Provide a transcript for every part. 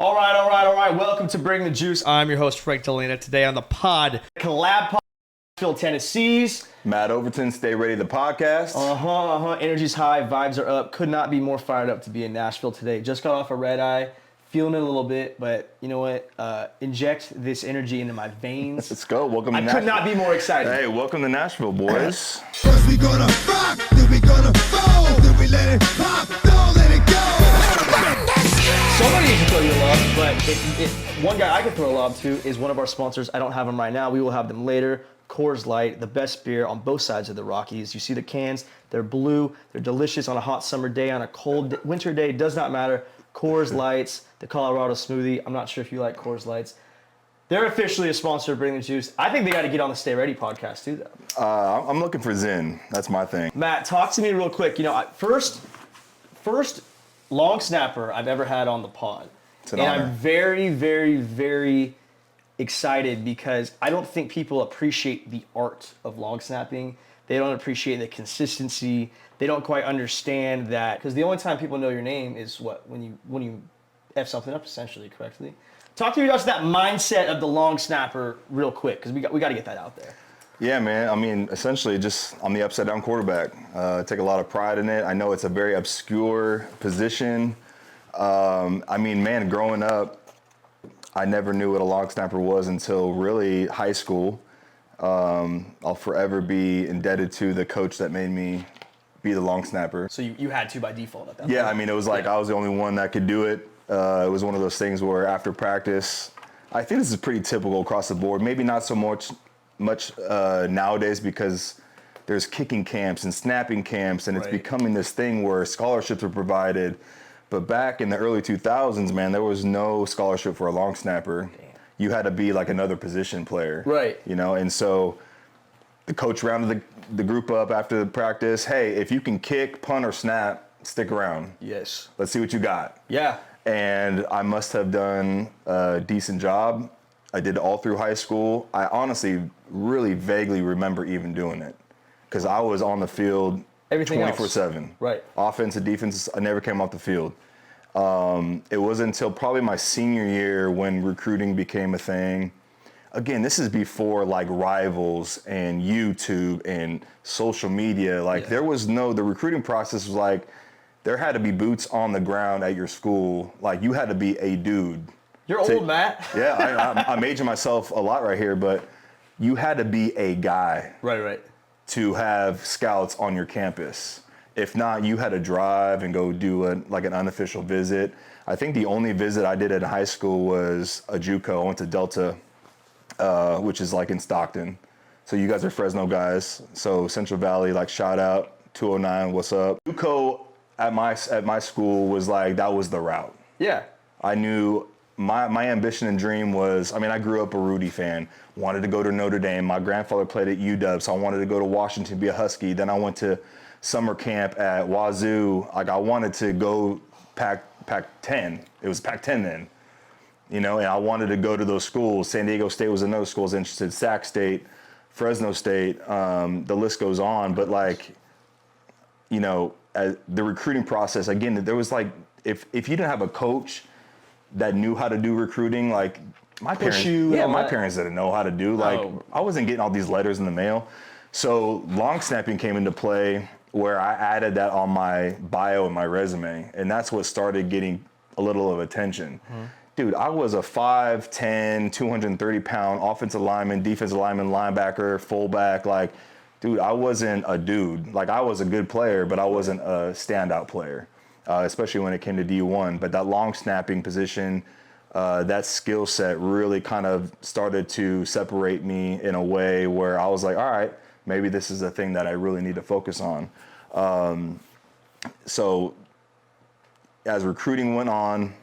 All right. Welcome to Bring the Juice. I'm your host, Frank Dalena. Today on the pod, collab pod, Nashville, Tennessee's. Matt Overton, Stay Ready, the podcast. Energy's high, vibes are up. Could not be more fired up to be in Nashville today. Just got off a red eye. Feeling it a little bit, but you know what? Inject this energy into my veins. Let's go. Welcome to Nashville. I could not be more excited. Hey, welcome to Nashville, boys. First we gonna rock, then we gonna fold, then we let it pop, don't let it go. Somebody can throw you a lob, but if one guy I could throw a lob to is one of our sponsors. I don't have them right now. We will have them later. Coors Light, the best beer on both sides of the Rockies. You see the cans, they're blue, they're delicious on a hot summer day, on a cold winter day, does not matter. Coors Lights, the Colorado smoothie. I'm not sure if you like Coors Lights. They're officially a sponsor of Bring the Juice. I think they got to get on the Stay Ready podcast too, though. I'm looking for Zen. That's my thing. Matt, talk to me real quick. You know, first long snapper I've ever had on the pod. It's an and honor. I'm very, very, very excited because I don't think people appreciate the art of long snapping. They don't appreciate the consistency. They don't quite understand that, because the only time people know your name is when you F something up essentially correctly. Talk to me about that mindset of the long snapper real quick, because we got to get that out there. Yeah, man. I mean, essentially, I'm the upside down quarterback. I take a lot of pride in it. I know it's a very obscure position. I mean, man, growing up, I never knew what a long snapper was until really high school. I'll forever be indebted to the coach that made me be the long snapper. So you had to by default at that point. Yeah, I mean, it was like I was the only one that could do it. It was one of those things where after practice, I think this is pretty typical across the board. Maybe not so much nowadays, because there's kicking camps and snapping camps, and it's becoming this thing where scholarships are provided. But back in the early 2000s, man, there was no scholarship for a long snapper. Damn. You had to be like another position player. Right. You know, and so the coach rounded the group up after the practice. Hey, if you can kick, punt, or snap, stick around. Yes. Let's see what you got. Yeah. And I must have done a decent job. I did it all through high school. I honestly really vaguely remember even doing it, because I was on the field 24/7. Right. Offense and defense, I never came off the field. It wasn't until probably my senior year when recruiting became a thing. Again, this is before like Rivals and YouTube and social media. Like the recruiting process was like, there had to be boots on the ground at your school. Like you had to be a dude. You're old, Matt. Yeah, I'm aging myself a lot right here, but you had to be a guy. Right. To have scouts on your campus. If not, you had to drive and go do an unofficial visit. I think the only visit I did at high school was a JUCO. I went to Delta, which is like in Stockton. So you guys are Fresno guys. So Central Valley, like shout out 209, what's up? JUCO at my school was like, that was the route. Yeah. I knew my ambition and dream was, I mean, I grew up a Rudy fan, wanted to go to Notre Dame. My grandfather played at UW, so I wanted to go to Washington, be a Husky. Then I went to summer camp at Wazoo. Like I wanted to go Pac-10. It was Pac-10 then, you know, and I wanted to go to those schools. San Diego State was another school I was interested, Sac State, Fresno State, the list goes on. But like, you know, the recruiting process, again, there was like, if you didn't have a coach that knew how to do recruiting, like my parents didn't know how to do. Like I wasn't getting all these letters in the mail. So long snapping came into play, where I added that on my bio and my resume, and that's what started getting a little of attention. Mm-hmm. Dude, I was a 5'10", 230-pound offensive lineman, defensive lineman, linebacker, fullback. Like, dude, I wasn't a dude. Like, I was a good player, but I wasn't a standout player, especially when it came to D1. But that long snapping position, that skill set really kind of started to separate me in a way where I was like, all right, maybe this is a thing that I really need to focus on. So as recruiting went on,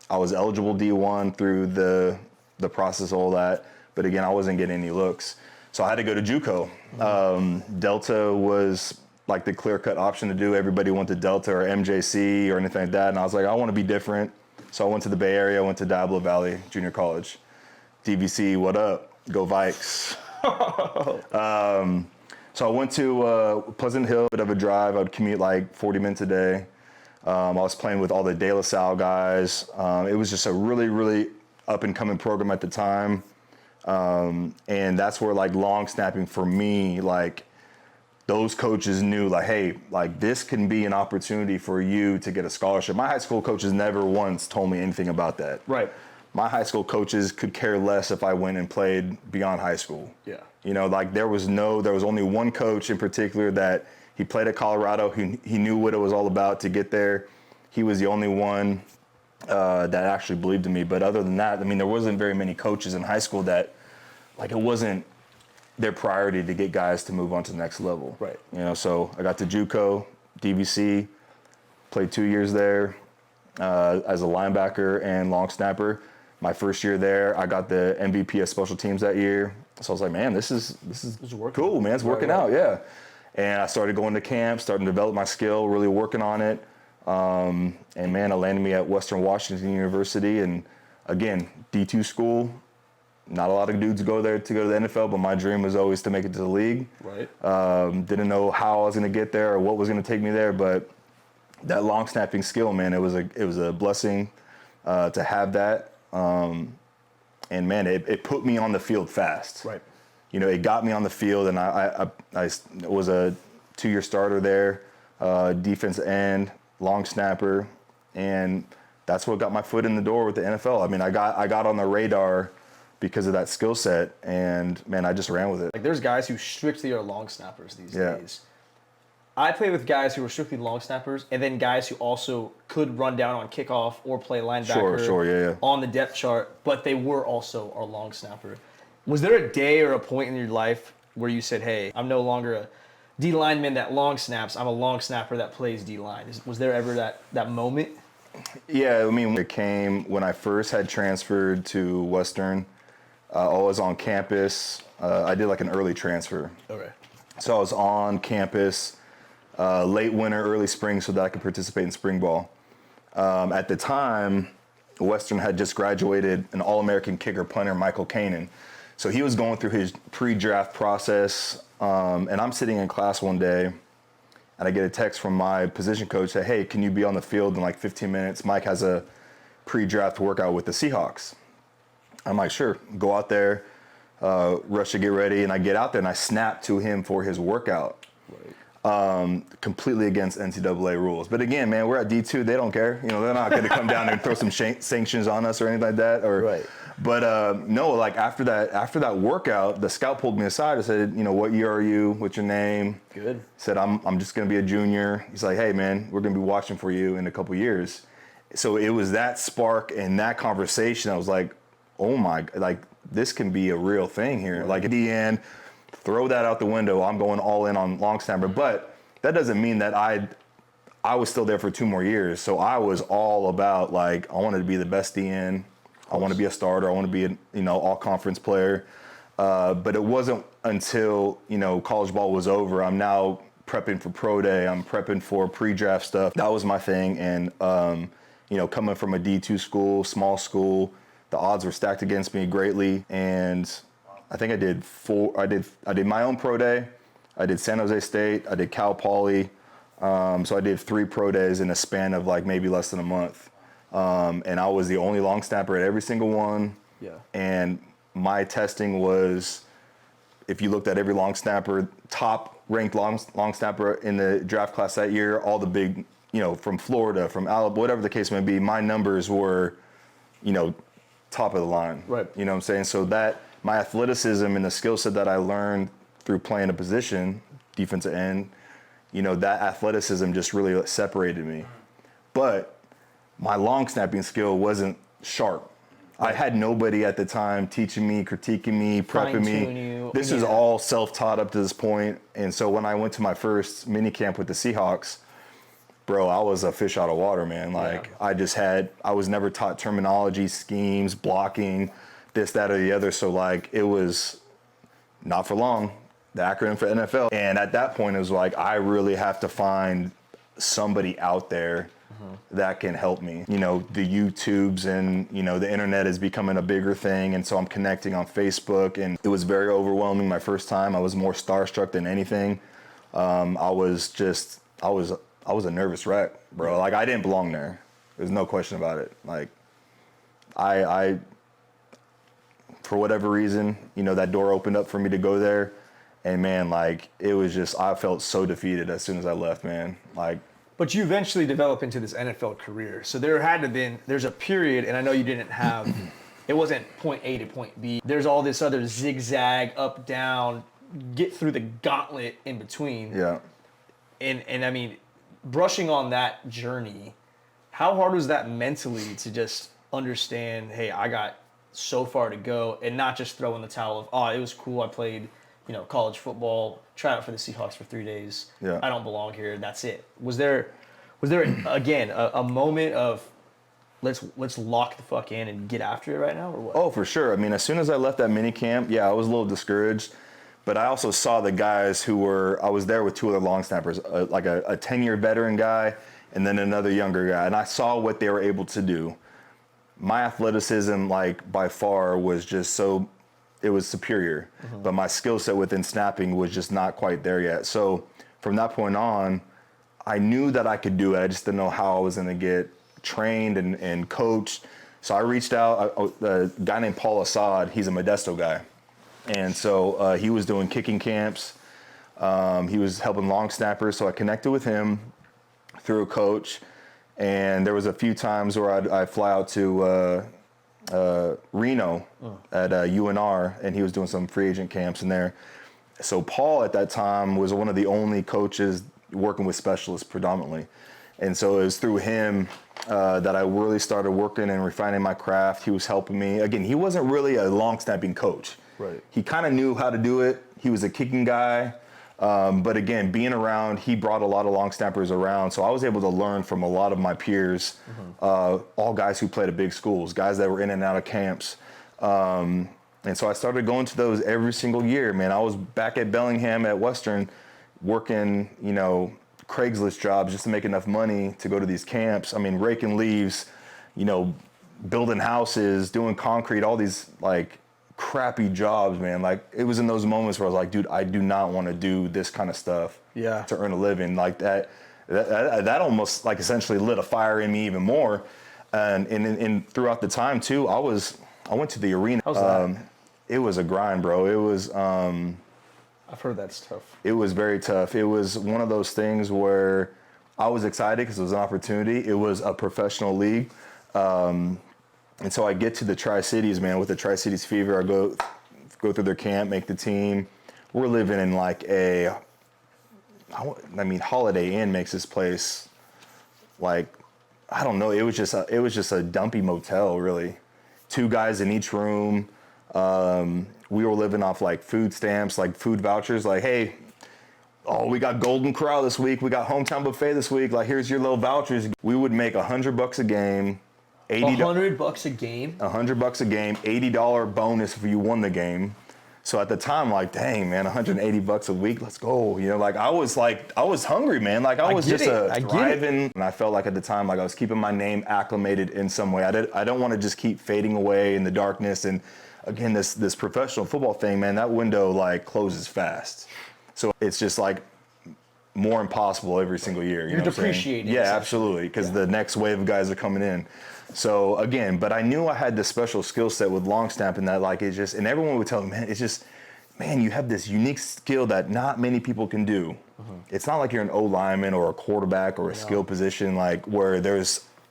I was eligible D1 through the process, all that. But again, I wasn't getting any looks. So I had to go to JUCO. Delta was like the clear-cut option to do. Everybody went to Delta or MJC or anything like that. And I was like, I want to be different. So I went to the Bay Area. I went to Diablo Valley Junior College. DVC, what up? Go Vikes. So I went to Pleasant Hill, bit of a drive. I would commute like 40 minutes a day. I was playing with all the De La Salle guys. It was just a really, really up-and-coming program at the time. And that's where, like, long snapping for me, like, those coaches knew, like, hey, like, this can be an opportunity for you to get a scholarship. My high school coaches never once told me anything about that. Right. My high school coaches could care less if I went and played beyond high school. Yeah. You know, like, there was only one coach in particular that he played at Colorado. He knew what it was all about to get there. He was the only one that actually believed in me. But other than that, I mean, there wasn't very many coaches in high school that, like, it wasn't their priority to get guys to move on to the next level. Right. You know, so I got to JUCO, DVC, played 2 years there as a linebacker and long snapper. My first year there, I got the MVP of special teams that year. So I was like, man, this is cool, man. It's working out, yeah. And I started going to camp, starting to develop my skill, really working on it. And man, it landed me at Western Washington University. And again, D2 school. Not a lot of dudes go there to go to the NFL, but my dream was always to make it to the league. Right. Didn't know how I was going to get there or what was going to take me there, but that long snapping skill, man, it was a blessing to have that. And man, it put me on the field fast. Right. You know, it got me on the field, and I was a 2-year starter there, defensive end, long snapper, and that's what got my foot in the door with the NFL. I mean, I got on the radar because of that skill set, and man, I just ran with it. Like, there's guys who strictly are long snappers these days. I played with guys who were strictly long snappers, and then guys who also could run down on kickoff or play linebacker on the depth chart, but they were also our long snapper. Was there a day or a point in your life where you said, hey, I'm no longer a D lineman that long snaps, I'm a long snapper that plays D line? Was there ever that moment? Yeah, I mean, it came when I first had transferred to Western. I was on campus. I did like an early transfer. Okay. So I was on campus late winter, early spring, so that I could participate in spring ball. At the time, Western had just graduated an All-American kicker punter, Michael Kanan. So he was going through his pre-draft process, and I'm sitting in class one day, and I get a text from my position coach that, hey, can you be on the field in like 15 minutes? Mike has a pre-draft workout with the Seahawks. I'm like, sure, go out there, rush to get ready, and I get out there and I snap to him for his workout. Right. Completely against NCAA rules. But again, man, we're at D2, they don't care. You know, they're not going to come down and throw some sanctions on us or anything like that. Right. But no, like after that workout, the scout pulled me aside and said, you know, what year are you? What's your name? Good. Said, I'm just going to be a junior. He's like, hey, man, we're going to be watching for you in a couple years. So it was that spark and that conversation. I was like, oh my, like this can be a real thing here. Right. Like at the end, throw that out the window. I'm going all in on long snapper. But that doesn't mean that I was still there for 2 more years. So I was all about, like, I wanted to be the best DN. I want to be a starter. I want to be a, all conference player. But it wasn't until, college ball was over. I'm now prepping for pro day. I'm prepping for pre-draft stuff. That was my thing. And, coming from a D2 school, small school, the odds were stacked against me greatly. And I think I did my own pro day. I did San Jose State. I did Cal Poly. So I did 3 pro days in a span of like maybe less than a month. And I was the only long snapper at every single one. Yeah. And my testing was, if you looked at every long snapper, top ranked long snapper in the draft class that year, all the big, from Florida, from Alabama, whatever the case may be, my numbers were, top of the line. Right. You know what I'm saying? So that my athleticism and the skill set that I learned through playing a position, defensive end, that athleticism just really separated me. But my long snapping skill wasn't sharp. Right. I had nobody at the time teaching me, critiquing me, prepping me. This is all self-taught up to this point. And so when I went to my first mini camp with the Seahawks, bro, I was a fish out of water, man. Like, yeah. I was never taught terminology, schemes, blocking, this, that, or the other. So, like, it was not for long, the acronym for NFL. And at that point, it was like, I really have to find somebody out there that can help me. The YouTubes and, the internet is becoming a bigger thing. And so I'm connecting on Facebook. And it was very overwhelming my first time. I was more starstruck than anything. I was a nervous wreck, bro. Like, I didn't belong there. There's no question about it. Like, I for whatever reason, you know, that door opened up for me to go there. And, man, like, it was just, I felt so defeated as soon as I left, man. Like, but you eventually develop into this NFL career. So there's a period, and I know you didn't have, it wasn't point A to point B. There's all this other zigzag, up, down, get through the gauntlet in between. yeah. And I mean, brushing on that journey, how hard was that mentally to just understand, hey, I got so far to go, and not just throw in the towel of, oh, it was cool, I played, you know, college football, try out for the Seahawks for 3 days. Yeah. I don't belong here. That's it. Was there again a moment of let's lock the fuck in and get after it right now, or what? Oh, for sure. I mean, as soon as I left that mini camp, yeah, I was a little discouraged, but I also saw the guys I was there with 2 other long snappers, like a 10-year veteran guy and then another younger guy, and I saw what they were able to do. My athleticism, like, by far was just it was superior, but my skill set within snapping was just not quite there yet. So from that point on, I knew that I could do it. I just didn't know how I was going to get trained and coached. So I reached out, a guy named Paul Assad, he's a Modesto guy. And so he was doing kicking camps. He was helping long snappers. So I connected with him through a coach. And there was a few times where I'd fly out to Reno at UNR, and he was doing some free agent camps in there. So Paul at that time was one of the only coaches working with specialists predominantly. And so it was through him that I really started working and refining my craft. He was helping me. Again, he wasn't really a long snapping coach. Right. He kind of knew how to do it. He was a kicking guy. But again, being around, he brought a lot of long snappers around. So I was able to learn from a lot of my peers, all guys who played at big schools, guys that were in and out of camps. And so I started going to those every single year, man. I was back at Bellingham at Western working, you know, Craigslist jobs just to make enough money to go to these camps. I mean, raking leaves, you know, building houses, doing concrete, all these, like, crappy jobs, man. Like, it was in those moments where I was like, dude, I do not want to do this kind of stuff to earn a living. Like, that almost, like, essentially lit a fire in me even more. And throughout the time too, I went to the arena. How's that? It was a grind, bro. It was I've heard that's tough. it was very tough. It was one of those things where I was excited because it was an opportunity. It was a professional league. And so I get to the Tri-Cities, man, with the Tri-Cities Fever. I go through their camp, make the team. We're living in like Holiday Inn makes this place like, I don't know. It was just a dumpy motel, really. 2 guys in each room. We were living off like food stamps, like food vouchers. Like, hey, we got Golden Corral this week. We got Hometown Buffet this week. Like, here's your little vouchers. We would make $100 a game. $100 a game? $100 a game, $80 bonus if you won the game. So at the time, like, dang, man, $180 a week, let's go. You know, like, I was hungry, man. Like, I was just thriving. And I felt like at the time, like, I was keeping my name acclimated in some way. I don't want to just keep fading away in the darkness. And again, this professional football thing, man, that window, like, closes fast. So it's just, like, more impossible every single year. You're depreciating. Yeah, absolutely, because the next wave of guys are coming in. So again, but I knew I had this special skill set with long snapping that, like, it's just, and everyone would tell me, man, you have this unique skill that not many people can do. It's not like you're an O lineman or a quarterback or a skill position, like, where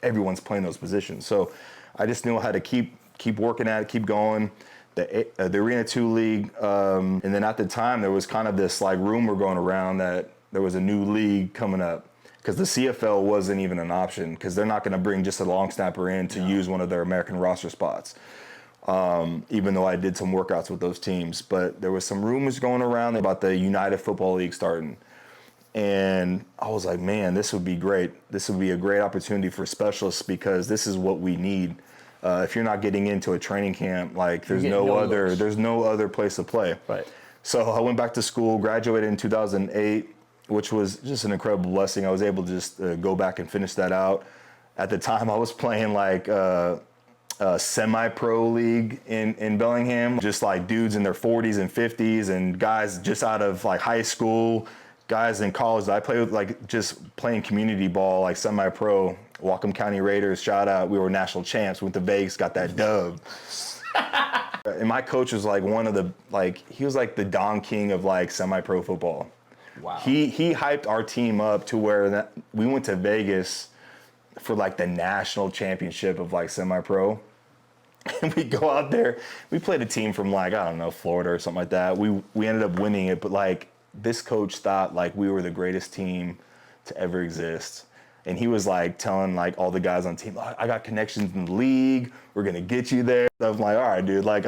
everyone's playing those positions. So I just knew I had to keep working at it, keep going. The Arena 2 League, and then at the time there was kind of this like rumor going around that there was a new league coming up. Because the CFL wasn't even an option, because they're not going to bring just a long snapper in to use one of their American roster spots. Even though I did some workouts with those teams. But there was some rumors going around about the United Football League starting. And I was like, man, this would be great. This would be a great opportunity for specialists, because this is what we need. If you're not getting into a training camp, like, there's no other place to play. Right. So I went back to school, graduated in 2008. Which was just an incredible blessing. I was able to just go back and finish that out. At the time, I was playing like a semi-pro league in Bellingham, just like dudes in their 40s and 50s and guys just out of like high school, guys in college that I played with, like just playing community ball, like semi-pro, Whatcom County Raiders, shout out. We were national champs, went to Vegas, got that dub. And my coach was like he was like the Don King of like semi-pro football. Wow. He hyped our team up to where we went to Vegas for like the national championship of like semi-pro. And we go out there, we played a team from like, I don't know, Florida or something like that. We ended up winning it, but like this coach thought like we were the greatest team to ever exist. And he was like telling like all the guys on the team, I got connections in the league. We're going to get you there. So I'm like, all right, dude, like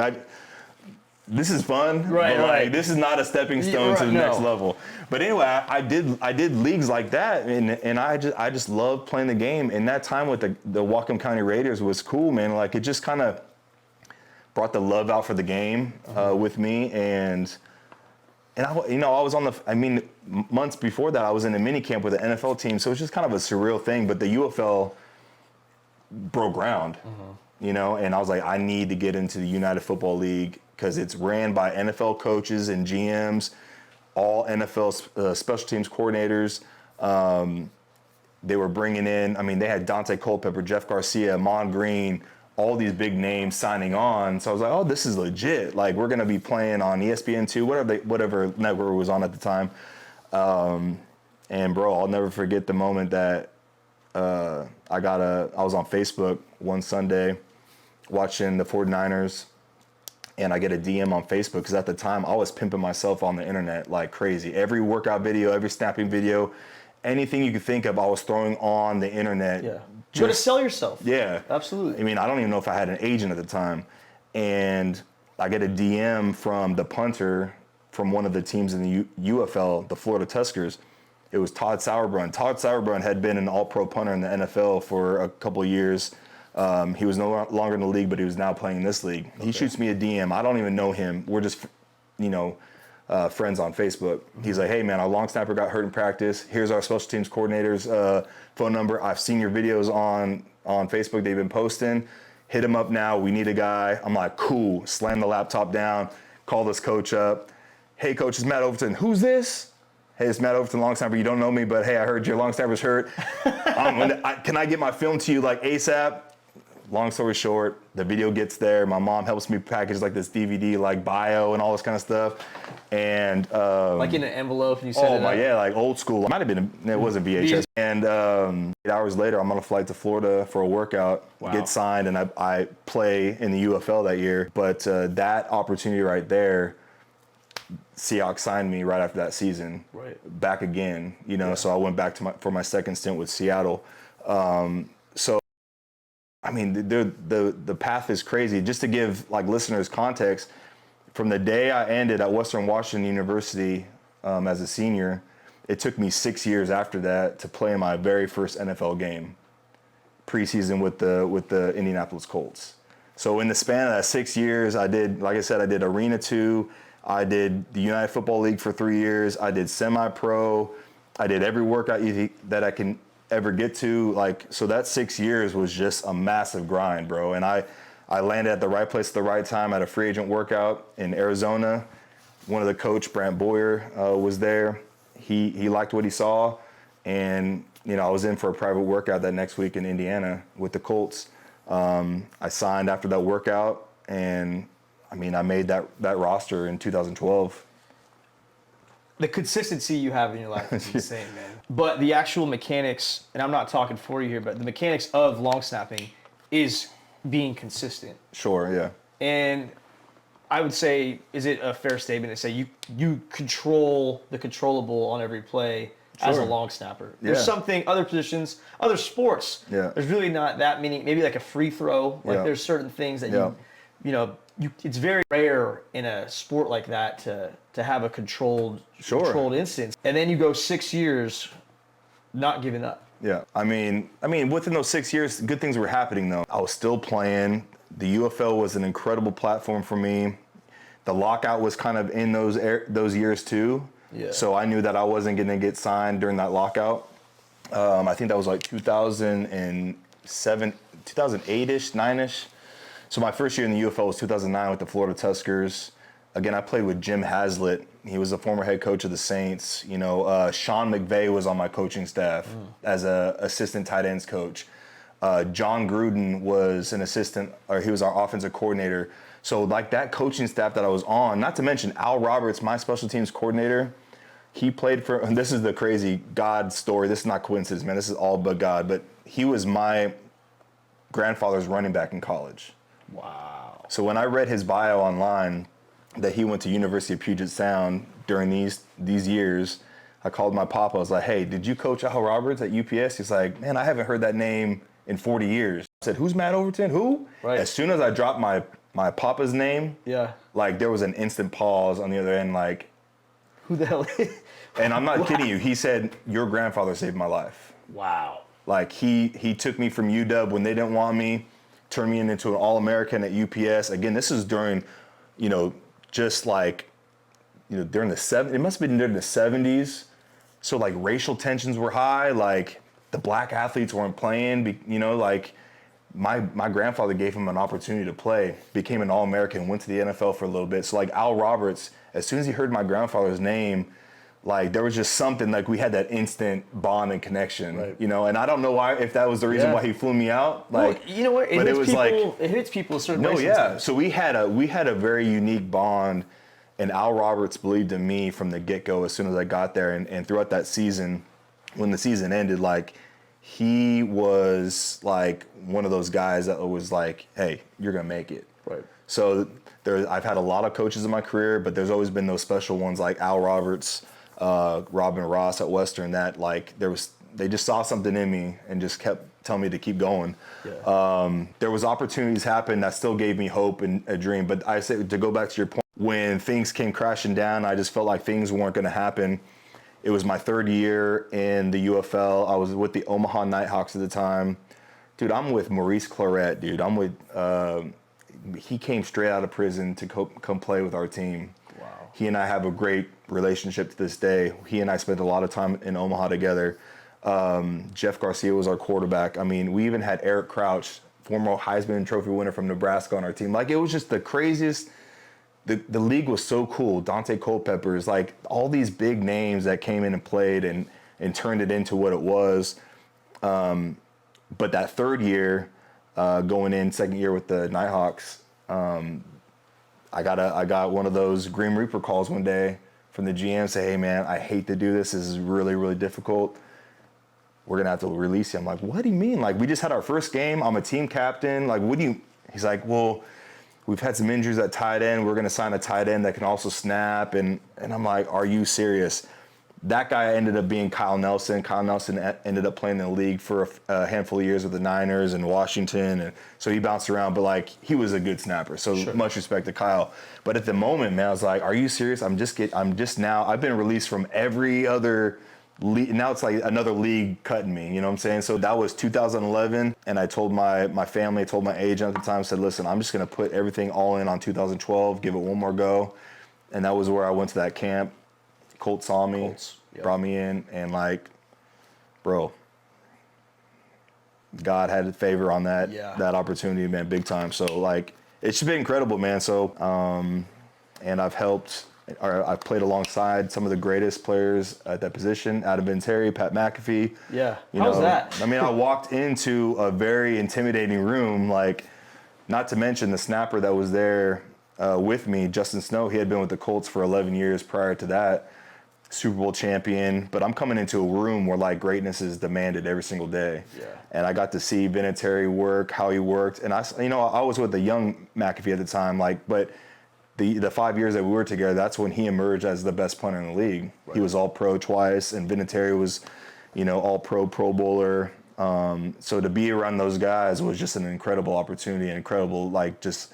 this is fun, right, but like right. this is not a stepping stone to the next level. But anyway, I did leagues like that, and I just loved playing the game. And that time with the Whatcom County Raiders was cool, man. Like it just kind of brought the love out for the game with me, and I was months before that I was in a mini camp with the NFL team, so it was just kind of a surreal thing. But the UFL broke ground, and I was like, I need to get into the United Football League because it's ran by NFL coaches and GMs, all NFL special teams coordinators. They were bringing in, they had Dante Culpepper, Jeff Garcia, Mon Green, all these big names signing on. So I was like, oh, this is legit. Like, we're going to be playing on ESPN2, whatever network was on at the time. And, bro, I'll never forget the moment that I was on Facebook one Sunday watching the 49ers, and I get a DM on Facebook because at the time I was pimping myself on the internet like crazy. Every workout video, every snapping video, anything you could think of, I was throwing on the internet. Yeah. You got to sell yourself. Yeah. Absolutely. I don't even know if I had an agent at the time. And I get a DM from the punter from one of the teams in the UFL, the Florida Tuskers. It was Todd Sauerbrunn. Todd Sauerbrunn had been an all-pro punter in the NFL for a couple of years. He was no longer in the league, but he was now playing in this league. Okay. He shoots me a DM. I don't even know him. We're just, friends on Facebook. He's like, hey, man, our long snapper got hurt in practice. Here's our special teams coordinator's phone number. I've seen your videos on Facebook they've been posting. Hit him up now. We need a guy. I'm like, cool. Slam the laptop down. Call this coach up. Hey, coach, it's Matt Overton. Who's this? Hey, it's Matt Overton, long snapper. You don't know me, but hey, I heard your long snapper's hurt. Can I get my film to you like ASAP? Long story short, the video gets there. My mom helps me package like this DVD, like bio and all this kind of stuff. And like in an envelope, and you send it out? Yeah, like old school. It might have been. It wasn't VHS. And 8 hours later, I'm on a flight to Florida for a workout. Wow. Get signed, and I play in the UFL that year. But that opportunity right there, Seahawks signed me right after that season. Right. Back again, So I went back for my second stint with Seattle. The path is crazy. Just to give like listeners context, from the day I ended at Western Washington University as a senior, it took me 6 years after that to play in my very first NFL game, preseason with the Indianapolis Colts. So in the span of that 6 years, I did Arena 2, I did the United Football League for 3 years, I did semi-pro, I did every workout that I can ever get to, so that 6 years was just a massive grind, bro. And I landed at the right place at the right time at a free agent workout in Arizona. One of the coach, Brant Boyer, was there. He liked what he saw, and I was in for a private workout that next week in Indiana with the Colts. I signed after that workout, and I made that roster in 2012. The consistency you have in your life is insane, man. But the actual mechanics, and I'm not talking for you here, but the mechanics of long snapping is being consistent. Sure, yeah. And I would say, is it a fair statement to say you control the controllable on every play as a long snapper? Yeah. There's something, other positions, other sports, yeah. There's really not that many, maybe like a free throw. Like there's certain things that it's very rare in a sport like that to have a controlled instance. And then you go 6 years not giving up. Yeah. Within those 6 years, good things were happening though. I was still playing. The UFL was an incredible platform for me. The lockout was kind of in those years too. Yeah. So I knew that I wasn't going to get signed during that lockout. I think that was like 2007, 2008-ish, 9-ish. So my first year in the UFL was 2009 with the Florida Tuskers. Again, I played with Jim Haslett. He was a former head coach of the Saints. You know, Sean McVay was on my coaching staff as a assistant tight ends coach. John Gruden was an assistant, or he was our offensive coordinator. So like that coaching staff that I was on, not to mention Al Roberts, my special teams coordinator, he played for, and this is the crazy God story. This is not coincidence, man. This is all but God. But he was my grandfather's running back in college. Wow. So when I read his bio online that he went to University of Puget Sound during these years, I called my papa. I was like, hey, did you coach Al Roberts at UPS? He's like, man, I haven't heard that name in 40 years. I said, who's Matt Overton? Who? Right. As soon as I dropped my papa's name, Yeah. like there was an instant pause on the other end, like, Who the hell? and I'm not kidding you. He said, your grandfather saved my life. Wow. Like he took me from UW when they didn't want me, turned me into an All-American at UPS. Again, this is during, you know, just like, you know, during the it must have been during the 70s. So like racial tensions were high. Like the black athletes weren't playing, you know, like my grandfather gave him an opportunity to play, became an All-American, went to the NFL for a little bit. So like Al Roberts, as soon as he heard my grandfather's name, like there was just something, like we had that instant bond and connection, Right. you know, and I don't know why, if that was the reason why he flew me out. Like, well, you know what? It hits people a certain way. No, yeah. Sometimes. So we had a very unique bond, and Al Roberts believed in me from the get-go as soon as I got there, and throughout that season, when the season ended, like he was like one of those guys that was like, hey, you're gonna make it. Right. So I've had a lot of coaches in my career, but there's always been those special ones like Al Roberts, Robin Ross at Western, that like they just saw something in me and just kept telling me to keep going. Yeah. There was opportunities happen that still gave me hope and a dream. But I say, to go back to your point, when things came crashing down, I just felt like things weren't going to happen. It was my third year in the UFL. I was with the Omaha Nighthawks at the time. Dude, I'm with Maurice Claret, dude. I'm with, he came straight out of prison to come play with our team. Wow. He and I have a great relationship to this day. He and I spent a lot of time in Omaha together. Jeff Garcia was our quarterback. I mean, we even had Eric Crouch, former Heisman Trophy winner from Nebraska, on our team. Like, it was just the craziest. The league was so cool. Dante Culpepper's, like all these big names that came in and played and turned it into what it was. But that third year, going in second year with the Nighthawks, I got one of those Grim Reaper calls one day from the GM, say, hey man, I hate to do this. This is really, really difficult. We're gonna have to release you. I'm like, what do you mean? Like, we just had our first game. I'm a team captain. Like, what do you? He's like, well, we've had some injuries at tight end. We're gonna sign a tight end that can also snap. And I'm like, are you serious? That guy ended up being Kyle Nelson. Kyle Nelson ended up playing in the league for a handful of years with the Niners and Washington, and so he bounced around. But like, he was a good snapper. So Sure. Much respect to Kyle. But at the moment, man, I was like, are you serious? I've been released from every other league. Now it's like another league cutting me. You know what I'm saying? So that was 2011, and I told my family, told my agent at the time, said, listen, I'm just gonna put everything all in on 2012, give it one more go, and that was where I went to that camp. Colts saw me, Yep. brought me in, and like, bro, God had a favor on that opportunity, man, big time. So like, it's been incredible, man. So, and I've played alongside some of the greatest players at that position: Adam Vinatieri, Pat McAfee. Yeah. How was that? I mean, I walked into a very intimidating room, like, not to mention the snapper that was there with me, Justin Snow. He had been with the Colts for 11 years prior to that. Super Bowl champion, but I'm coming into a room where like greatness is demanded every single day. Yeah. And I got to see Vinatieri work, how he worked, and I was with the young McAfee at the time, like, but the 5 years that we were together, that's when he emerged as the best punter in the league. Right. He was all pro twice, and Vinatieri was, all pro bowler. So to be around those guys was just an incredible opportunity, incredible, like, just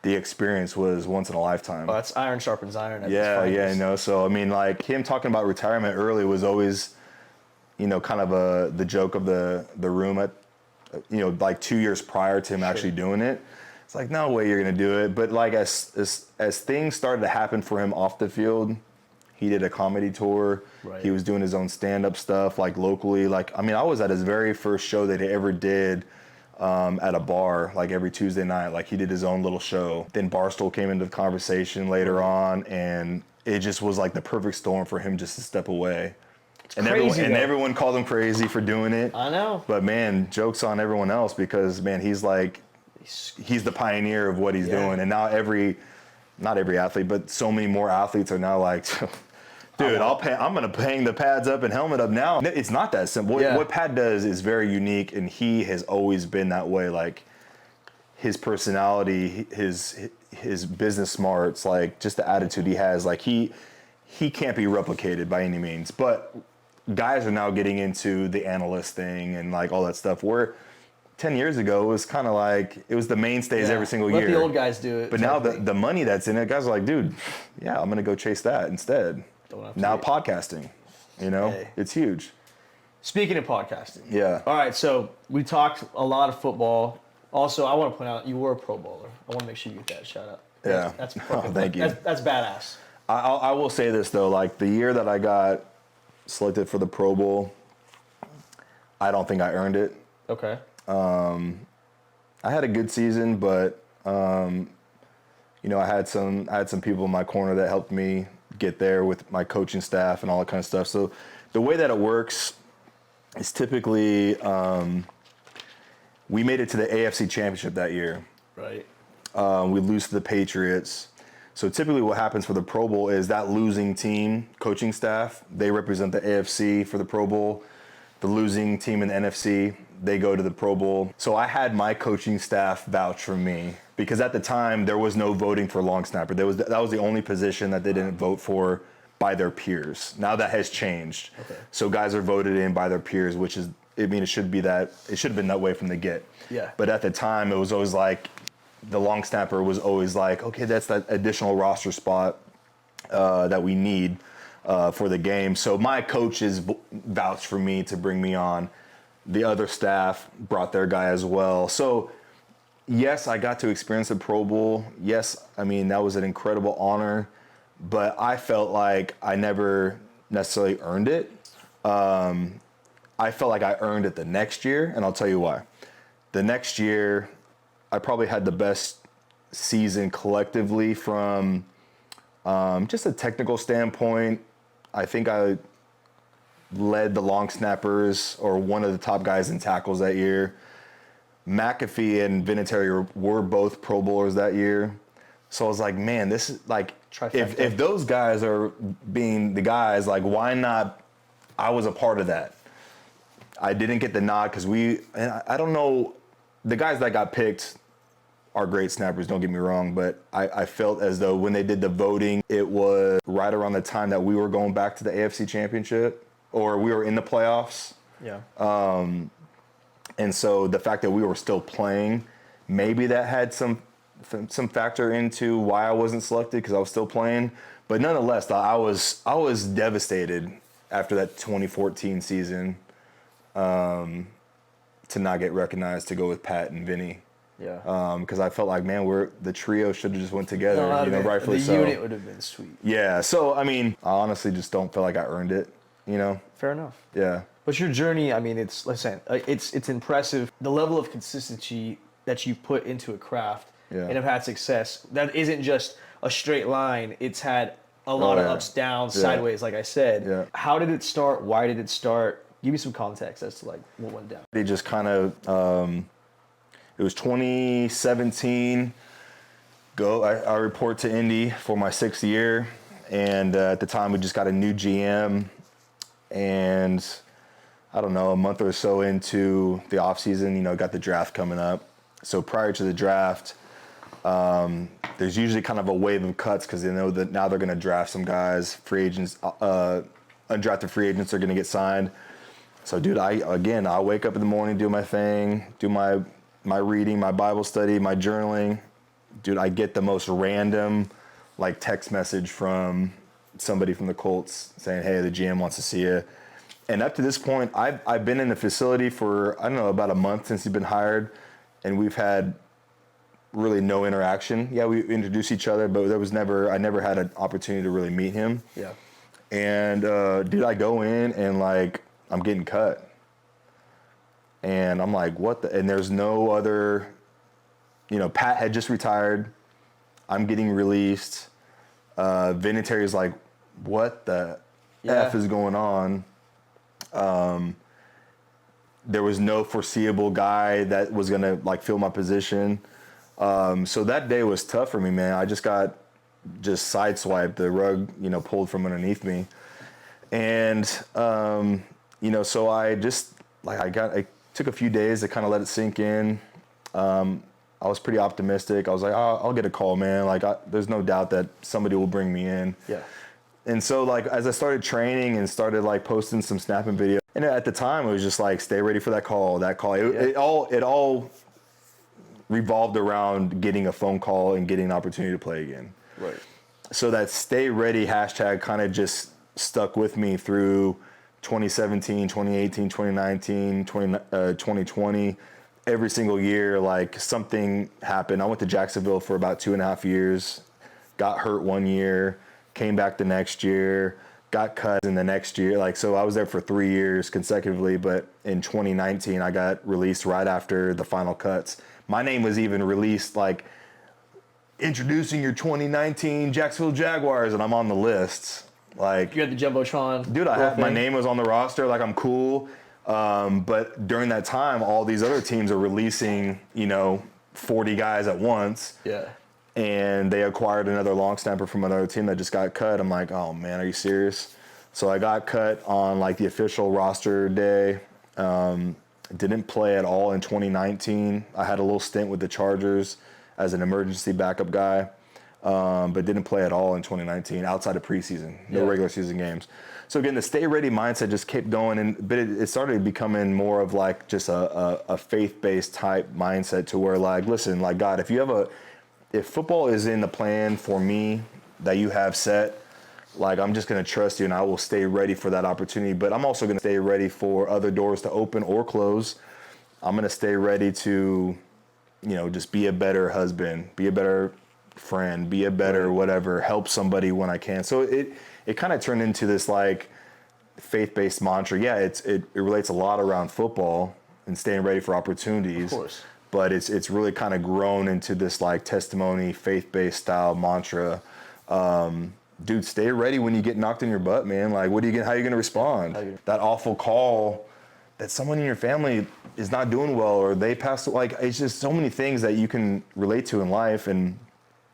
the experience was once in a lifetime. Oh, that's iron sharpens iron. Yeah. So I mean, like, him talking about retirement early was always, kind of the joke of the room at, like 2 years prior to him actually doing it. It's like, no way you're gonna do it. But like, as things started to happen for him off the field, he did a comedy tour. Right. He was doing his own stand-up stuff, like locally. Like, I mean, I was at his very first show that he ever did at a bar like every Tuesday night. Like he did his own little show. Then Barstool came into the conversation later on, and it just was like the perfect storm for him just to step away. And everyone called him crazy for doing it. I know. But man, joke's on everyone else because man, he's the pioneer of what he's doing. And now not every athlete, but so many more athletes are now like, dude, I'm gonna hang the pads up and helmet up now. It's not that simple. What Pat does is very unique, and he has always been that way. Like his personality, his business smarts, like just the attitude he has, like he can't be replicated by any means. But guys are now getting into the analyst thing and like all that stuff. Where 10 years ago it was kind of like it was the mainstays every single year. Let the old guys do it. But now the money that's in it, guys are like, dude, yeah, I'm gonna go chase that instead. Now podcasting, it's huge. Speaking of podcasting. Yeah. All right, so we talked a lot of football. Also, I want to point out you were a Pro Bowler. I want to make sure you get that shout out. Yeah. That's thank you. That's badass. I will say this though, like the year that I got selected for the Pro Bowl, I don't think I earned it. Okay. I had a good season, but I had some people in my corner that helped me get there with my coaching staff and all that kind of stuff. So the way that it works is typically we made it to the AFC Championship that year. Right. We lose to the Patriots. So typically what happens for the Pro Bowl is that losing team, coaching staff, they represent the AFC for the Pro Bowl. The losing team in the NFC, they go to the Pro Bowl. So I had my coaching staff vouch for me because at the time there was no voting for long snapper. That was the only position that they didn't vote for by their peers. Now that has changed. Okay. So guys are voted in by their peers, which is, it should have been that way from the get. Yeah. But at the time it was always like, the long snapper was always like, okay, that's that additional roster spot that we need for the game. So my coaches vouched for me to bring me on. The other staff brought their guy as well. So yes, I got to experience the Pro Bowl. Yes, I mean, that was an incredible honor, but I felt like I never necessarily earned it. I felt like I earned it the next year, and I'll tell you why. The next year, I probably had the best season collectively from just a technical standpoint. I think I led the long snappers or one of the top guys in tackles that year. McAfee and Vinatieri were both Pro Bowlers that year. So I was like, man, this is like, if those guys are being the guys, like why not? I was a part of that. I didn't get the nod because I don't know, the guys that got picked are great snappers, don't get me wrong, but I felt as though when they did the voting, it was right around the time that we were going back to the AFC Championship, or we were in the playoffs. Yeah. And so the fact that we were still playing, maybe that had some factor into why I wasn't selected because I was still playing. But nonetheless, I was devastated after that 2014 season to not get recognized to go with Pat and Vinny. Yeah. Because I felt like, man, the trio should have just went together, rightfully so. The unit would have been sweet. Yeah. So, I mean, I honestly just don't feel like I earned it, Fair enough. Yeah. But your journey, I mean, it's impressive. The level of consistency that you put into a craft and have had success, that isn't just a straight line. It's had a lot of ups, downs, sideways, like I said. Yeah. How did it start? Why did it start? Give me some context as to like what went down. They just kind of, it was 2017. I report to Indy for my 6th year. And at the time, we just got a new GM. And I don't know, a month or so into the offseason, got the draft coming up. So prior to the draft, there's usually kind of a wave of cuts because they know that now they're going to draft some guys, free agents, undrafted free agents are going to get signed. So, dude, I wake up in the morning, do my thing, do my reading, my Bible study, my journaling. Dude, I get the most random, like, text message from somebody from the Colts saying, hey, the GM wants to see you. And up to this point, I've been in the facility for, I don't know, about a month since he's been hired, and we've had really no interaction. Yeah, we introduced each other, but I never had an opportunity to really meet him. Yeah. And, dude, I go in and, like, I'm getting cut. And I'm like, what the? And there's no other, Pat had just retired. I'm getting released. Vinatieri is like, what the F is going on? There was no foreseeable guy that was going to like fill my position. So that day was tough for me, man. I just got sideswiped, the rug, pulled from underneath me. And, so I just I took a few days to kind of let it sink in. I was pretty optimistic. I was like, oh, I'll get a call, man. Like, there's no doubt that somebody will bring me in. Yeah. And so, like, as I started training and started, like, posting some snapping video, and at the time, it was just like, stay ready for that call. It all revolved around getting a phone call and getting an opportunity to play again. Right. So that stay ready hashtag kind of just stuck with me through 2017, 2018, 2019, 2020. Every single year, like, something happened. I went to Jacksonville for about 2.5 years, got hurt one year, came back the next year, got cut in the next year. Like, so I was there for 3 years consecutively, but in 2019, I got released right after the final cuts. My name was even released, like, introducing your 2019 Jacksonville Jaguars, and I'm on the list. Like, you had the Jumbotron. Dude, my name was on the roster. Like, I'm cool. But during that time, all these other teams are releasing, 40 guys at once. Yeah. And they acquired another long snapper from another team that just got cut. I'm like, oh, man, are you serious? So I got cut on, like, the official roster day. Didn't play at all in 2019. I had a little stint with the Chargers as an emergency backup guy, but didn't play at all in 2019 outside of preseason, no regular season games. So again, the stay ready mindset just kept going, but it started becoming more of like just a faith-based type mindset to where, like, listen, like, God, if football is in the plan for me that you have set, like, I'm just going to trust you and I will stay ready for that opportunity. But I'm also going to stay ready for other doors to open or close. I'm going to stay ready to, just be a better husband, be a better friend, be a better whatever, help somebody when I can. So it kind of turned into this, like, faith-based mantra. Yeah, it relates a lot around football and staying ready for opportunities. Of course. But it's really kind of grown into this, like, testimony, faith-based style mantra. Dude, stay ready when you get knocked in your butt, man. Like, how are you going to respond? That awful call that someone in your family is not doing well or they passed, like, it's just so many things that you can relate to in life. And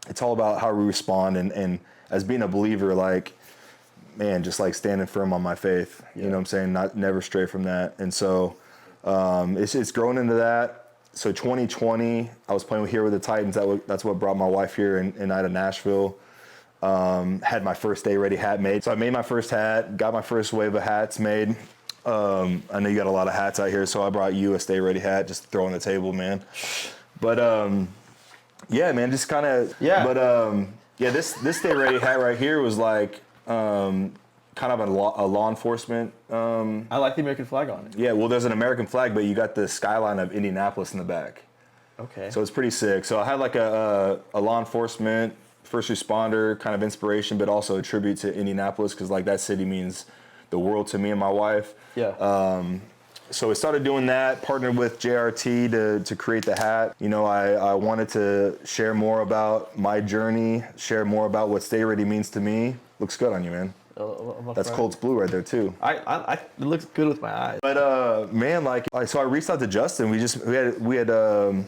it's all about how we respond. And as being a believer, like, man, just, like, standing firm on my faith, you know what I'm saying? Never stray from that. And so it's grown into that. So 2020, I was playing here with the Titans. That's what brought my wife here and out of Nashville. Had my first Stay Ready hat made. So I made my first hat, got my first wave of hats made. I know you got a lot of hats out here, so I brought you a Stay Ready hat, just throw on the table, man. But yeah, man, just kind of. Yeah. But this Stay Ready hat right here was like kind of a law enforcement. I like the American flag on it. Yeah, well, there's an American flag, but you got the skyline of Indianapolis in the back. Okay. So it's pretty sick. So I had like a law enforcement, first responder kind of inspiration, but also a tribute to Indianapolis because, like, that city means the world to me and my wife. Yeah. So we started doing that, partnered with JRT to create the hat. I wanted to share more about my journey, share more about what Stay Ready means to me. Looks good on you, man. That's Colts blue right there too. It looks good with my eyes. But man, so I reached out to Justin. We had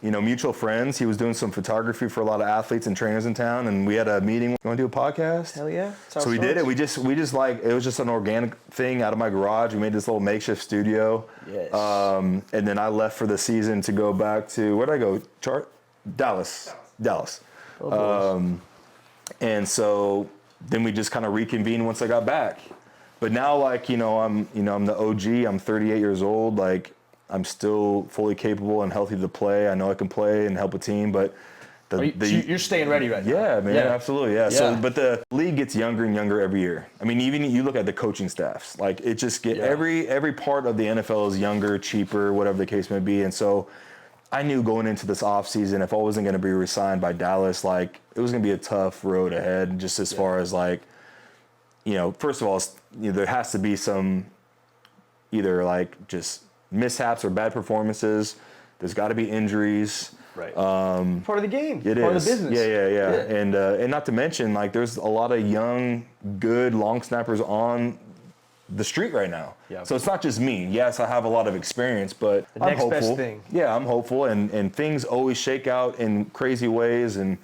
mutual friends. He was doing some photography for a lot of athletes and trainers in town, and we had a meeting. You want to do a podcast? Hell yeah! So we did it. We just like, it was just an organic thing out of my garage. We made this little makeshift studio. Yes. And then I left for the season to go back to, where'd I go? Dallas. Oh, And so then we just kind of reconvened once I got back. But now, like, I'm the OG. I'm 38 years old. Like, I'm still fully capable and healthy to play. I know I can play and help a team, but you're staying ready right now. Yeah, man, absolutely, yeah. So, but the league gets younger and younger every year. I mean, even you look at the coaching staffs, like, it just every part of the NFL is younger, cheaper, whatever the case may be. And so I knew going into this offseason, if I wasn't going to be re-signed by Dallas, like, it was going to be a tough road ahead, just as far as, like, first of all, there has to be some either, like, just mishaps or bad performances. There's got to be injuries. Right. Part of the game. It part is. of the business. Yeah. And not to mention, like, there's a lot of young, good long snappers on the street right now. Yeah. So it's not just me. Yes, I have a lot of experience, but The I'm next hopeful. best thing. Yeah, I'm hopeful, and things always shake out in crazy ways and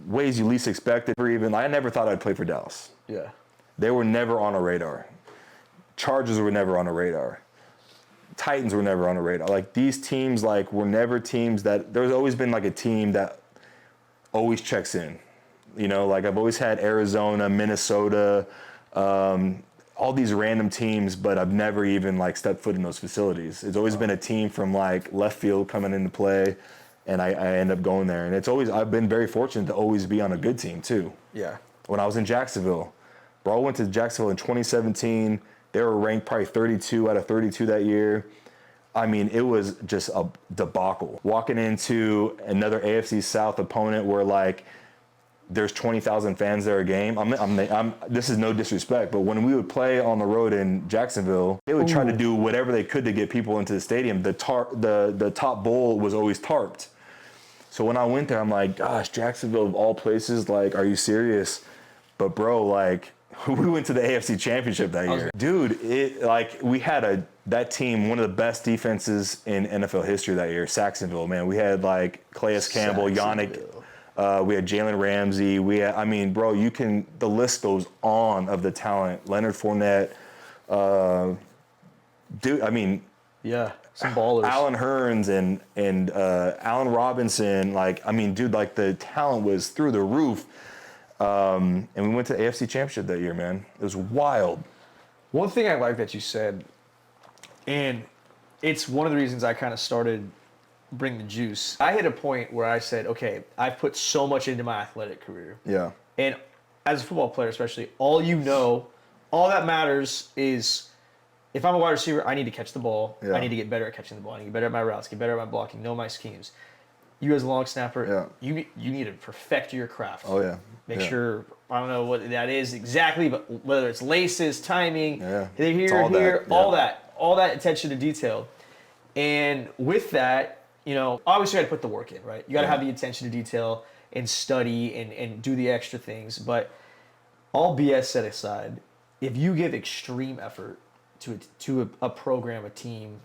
ways you least expected. Or even, I never thought I'd play for Dallas. Yeah. They were never on a radar. Chargers were never on a radar. Titans were never on a radar. Like, these teams, like, were never teams that, there's always been like a team that always checks in. You know, like, I've always had Arizona, Minnesota, all these random teams, but I've never even like stepped foot in those facilities. It's always been a team from like left field coming into play, and I end up going there. And it's always, I've been very fortunate to always be on a good team too. Yeah. When I was in Jacksonville, bro, I went to Jacksonville in 2017. They were ranked probably 32 out of 32 that year. I mean, it was just a debacle. Walking into another AFC South opponent where like there's 20,000 fans there a game. This is no disrespect, but when we would play on the road in Jacksonville, they would try to do whatever they could to get people into the stadium. The top bowl was always tarped. So when I went there, I'm like, gosh, Jacksonville of all places, like, are you serious? But bro, like, we went to the AFC Championship that year. Dude, we had that team, one of the best defenses in NFL history that year, Saxonville, man. We had like Calais Campbell, Yannick, we had Jalen Ramsey. Bro, the list goes on of the talent. Leonard Fournette, Yeah, some ballers. Alan Hearns and Allen Robinson. The talent was through the roof. And we went to the AFC Championship that year, man. It was wild. One thing I like that you said, and it's one of the reasons I kind of started Bring the Juice. I hit a point where I said, okay, I've put so much into my athletic career. Yeah. And as a football player especially, all that matters is if I'm a wide receiver, I need to catch the ball. Yeah. I need to get better at catching the ball. I need to get better at my routes, get better at my blocking, know my schemes. You as a long snapper, you need to perfect your craft. Oh, yeah. Make sure, I don't know what that is exactly, but whether it's laces, timing, all that attention to detail. And with that, obviously you got to put the work in, right? You got to have the attention to detail and study and do the extra things. But all BS set aside, if you give extreme effort to a program, a team,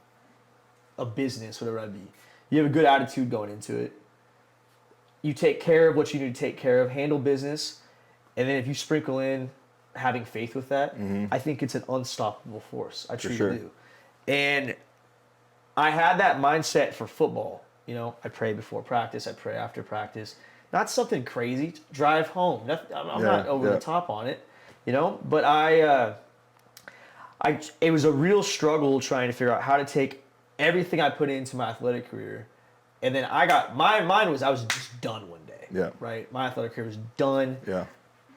a business, whatever that be, you have a good attitude going into it, you take care of what you need to take care of, handle business, and then if you sprinkle in having faith with that, I think it's an unstoppable force. I truly do. And I had that mindset for football. I pray before practice, I pray after practice. Not something crazy. Drive home. I'm not over the top on it, but it was a real struggle trying to figure out how to take everything I put into my athletic career. And then my mind was, I was just done one day. Yeah. Right? My athletic career was done. Yeah.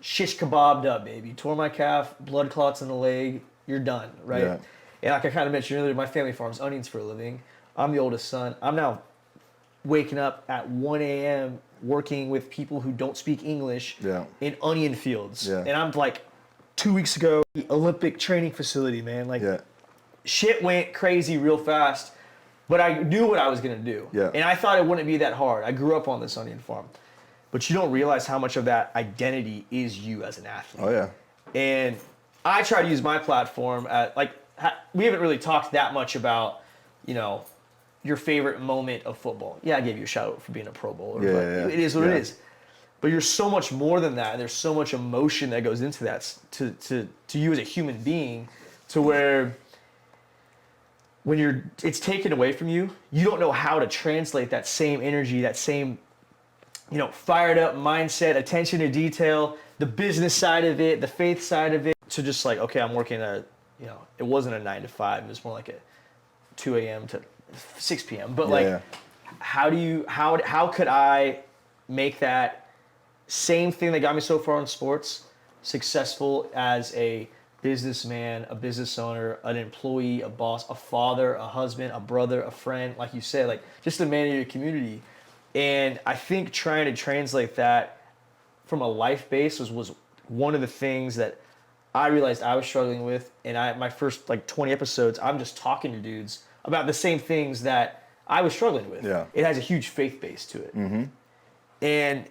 Shish kebabbed up, baby. Tore my calf, blood clots in the leg. You're done, right? Yeah. And like I kind of mentioned earlier, my family farms onions for a living. I'm the oldest son. I'm now waking up at 1 a.m. working with people who don't speak English in onion fields. Yeah. And I'm like, 2 weeks ago, the Olympic training facility, man. Shit went crazy real fast. But I knew what I was going to do. Yeah. And I thought it wouldn't be that hard. I grew up on this onion farm. But you don't realize how much of that identity is you as an athlete. Oh, yeah. And I try to use my platform we haven't really talked that much about, your favorite moment of football. Yeah, I gave you a shout out for being a Pro Bowler. But it is what it is. But you're so much more than that. And there's so much emotion that goes into that to you as a human being, to where when it's taken away from you, you don't know how to translate that same energy, that same, fired up mindset, attention to detail, the business side of it, the faith side of it, to just like, okay, I'm working it wasn't a 9 to 5, it was more like a 2 a.m. to 6 p.m. But how could I make that same thing that got me so far in sports successful as a businessman, a business owner, an employee, a boss, a father, a husband, a brother, a friend, like you said, just a man in your community. And I think trying to translate that from a life base was one of the things that I realized I was struggling with. And my first 20 episodes, I'm just talking to dudes about the same things that I was struggling with. Yeah. It has a huge faith base to it. Mm-hmm. And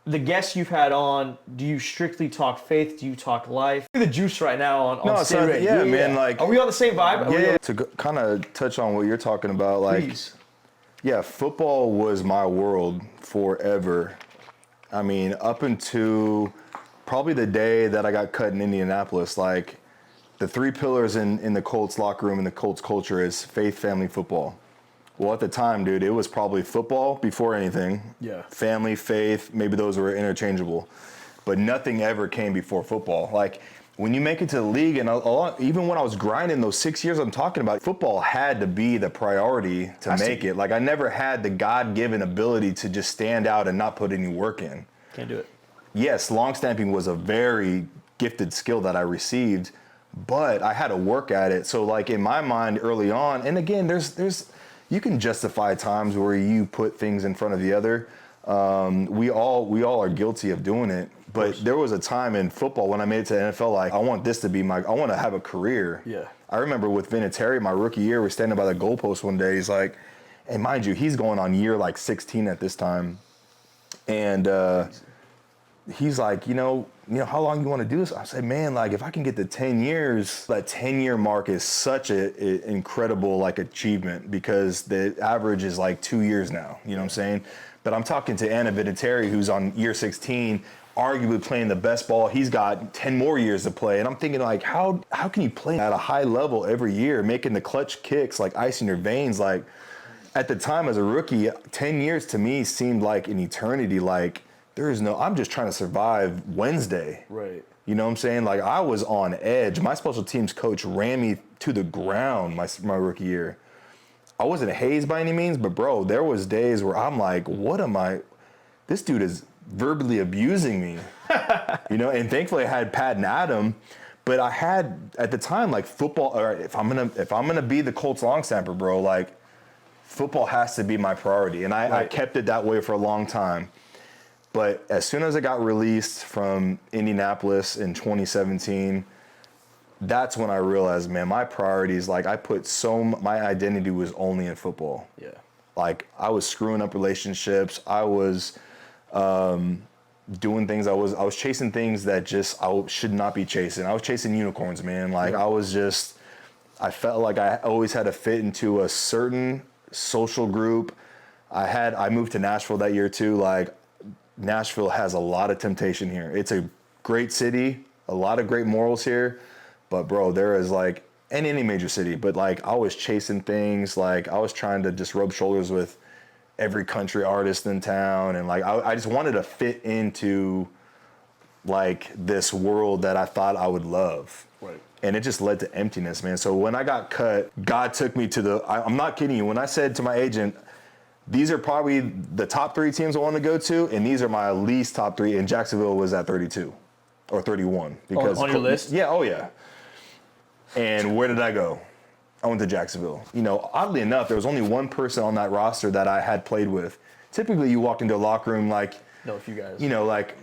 the guests you've had on, do you strictly talk faith? Do you talk life? The juice right now on so, Stay yeah, man, like... Are we on the same vibe? Yeah, to kind of touch on what you're talking about, like... Please. Yeah, football was my world forever. I mean, up until probably the day that I got cut in Indianapolis, like, the three pillars in the Colts locker room and the Colts culture is faith, family, football. Well, at the time, dude, it was probably football before anything. Yeah. Family, faith, maybe those were interchangeable. But nothing ever came before football. Like, when you make it to the league, and even when I was grinding those 6 years I'm talking about, football had to be the priority to make it. Like, I never had the God-given ability to just stand out and not put any work in. Can't do it. Yes, long stamping was a very gifted skill that I received, but I had to work at it. So, like, in my mind early on, and again, there's you can justify times where you put things in front of the other. We all are guilty of doing it. But there was a time in football when I made it to the NFL, like, I want this to be I want to have a career. Yeah. I remember with Vinatieri, my rookie year, we're standing by the goalpost one day. He's like, and mind you, he's going on year like 16 at this time. And he's like, you know, how long you want to do this? I said, man, like, if I can get to 10 years, that 10-year mark is such an incredible, like, achievement, because the average is like 2 years now, you know what I'm saying? But I'm talking to Anna Vinatieri, who's on year 16, arguably playing the best ball. He's got 10 more years to play. And I'm thinking, like, how can you play at a high level every year, making the clutch kicks, like ice in your veins? Like, at the time as a rookie, 10 years to me seemed like an eternity. Like, I'm just trying to survive Wednesday. Right. You know what I'm saying? Like, I was on edge. My special teams coach ran me to the ground my rookie year. I wasn't hazed by any means, but bro, there was days where I'm like, this dude is verbally abusing me. You know, and thankfully I had Pat and Adam, but I had at the time, like, football, or if I'm gonna be the Colts long snapper, bro, like, football has to be my priority. And I kept it that way for a long time. But as soon as I got released from Indianapolis in 2017, that's when I realized, man, my priorities, like, my identity was only in football. Yeah. Like, I was screwing up relationships. I was doing things. I was chasing things that just I should not be chasing. I was chasing unicorns, man. Like, I felt like I always had to fit into a certain social group. I moved to Nashville that year too. Like, Nashville has a lot of temptation here. It's a great city, a lot of great morals here, but bro, there is, like, in any major city, but, like, I was chasing things. Like, I was trying to just rub shoulders with every country artist in town, and, like, I just wanted to fit into, like, this world that I thought I would love. Right. And it just led to emptiness, man. So when I got cut, God took me to I'm not kidding you. When I said to my agent, these are probably the top 3 teams I want to go to, and these are my least top 3, and Jacksonville was at 32 or 31. Because on your list? Yeah, oh yeah. And where did I go? I went to Jacksonville. You know, oddly enough, there was only one person on that roster that I had played with. Typically, you walk into a locker room, like, know a few guys. You know, like,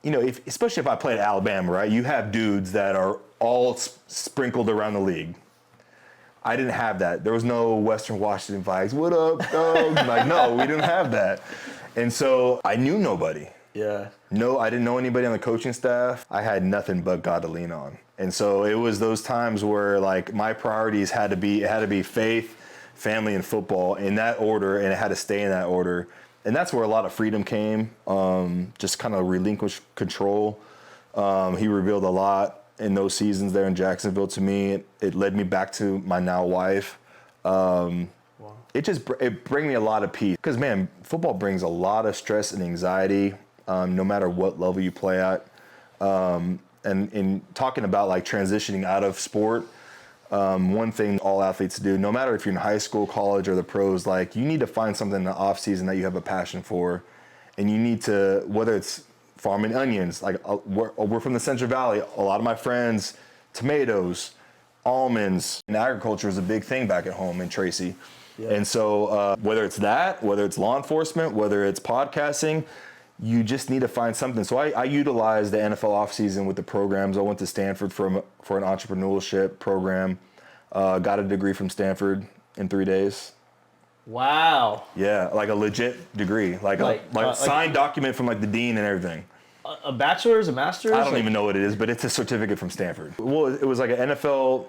you know, especially if I played at Alabama, right? You have dudes that are all sprinkled around the league. I didn't have that. There was no Western Washington vibes. What up, dog? Like, no, we didn't have that. And so I knew nobody. Yeah. No, I didn't know anybody on the coaching staff. I had nothing but God to lean on. And so it was those times where, like, my priorities had to be faith, family, and football in that order, and it had to stay in that order. And that's where a lot of freedom came, just kind of relinquish control. He revealed a lot in those seasons there in Jacksonville to me. It led me back to my now wife. Wow. It bring me a lot of peace. Because, man, football brings a lot of stress and anxiety, no matter what level you play at. And in talking about, like, transitioning out of sport, one thing all athletes do, no matter if you're in high school, college, or the pros, like, you need to find something in the off season that you have a passion for. And you need to, whether it's farming onions, like, we're from the Central Valley. A lot of my friends, tomatoes, almonds, and agriculture is a big thing back at home in Tracy. Yeah. And so whether it's that, whether it's law enforcement, whether it's podcasting, you just need to find something. So I utilized the NFL offseason with the programs. I went to Stanford for an entrepreneurship program. Got a degree from Stanford in 3 days. Wow. Yeah, like a legit degree, like signed document from like the dean and everything. A bachelor's, a master's? I don't even know what it is, but it's a certificate from Stanford. Well, it was like an NFL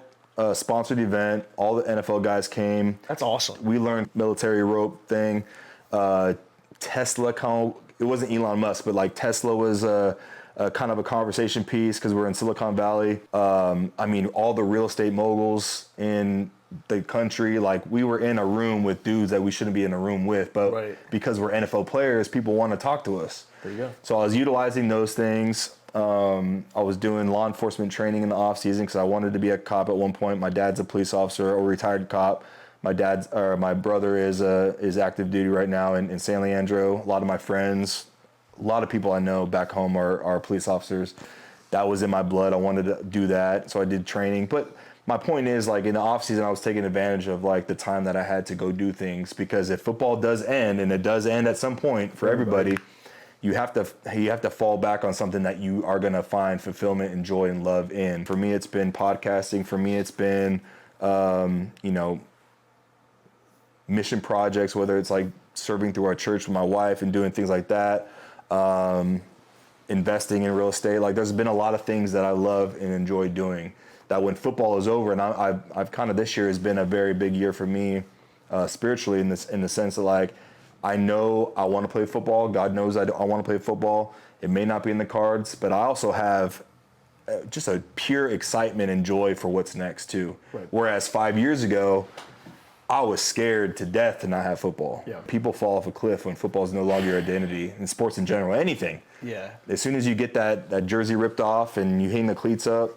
sponsored event. All the NFL guys came. That's awesome. We learned military rope thing. Tesla, it wasn't Elon Musk, but like Tesla was a kind of a conversation piece because we're in Silicon Valley. I mean, all the real estate moguls in the country, like we were in a room with dudes that we shouldn't be in a room with, but because we're NFL players, people want to talk to us. There you go. So I was utilizing those things. I was doing law enforcement training in the off season because I wanted to be a cop at one point. My dad's a police officer, a retired cop. My brother is active duty right now in San Leandro. A lot of my friends, a lot of people I know back home are police officers. That was in my blood. I wanted to do that, so I did training. But my point is, like, in the off season, I was taking advantage of like the time that I had to go do things, because if football does end, and it does end at some point for everybody, you have to fall back on something that you are gonna find fulfillment and joy and love in. For me, it's been podcasting. For me, it's been mission projects, whether it's like serving through our church with my wife and doing things like that, investing in real estate. Like, there's been a lot of things that I love and enjoy doing that when football is over, and I've kind of, this year has been a very big year for me spiritually in the sense that, like, I know I want to play football. God knows I want to play football. It may not be in the cards, but I also have just a pure excitement and joy for what's next too. Right. Whereas 5 years ago, I was scared to death to not have football. Yeah. People fall off a cliff when football is no longer your identity, in sports in general, anything. Yeah. As soon as you get that jersey ripped off and you hang the cleats up,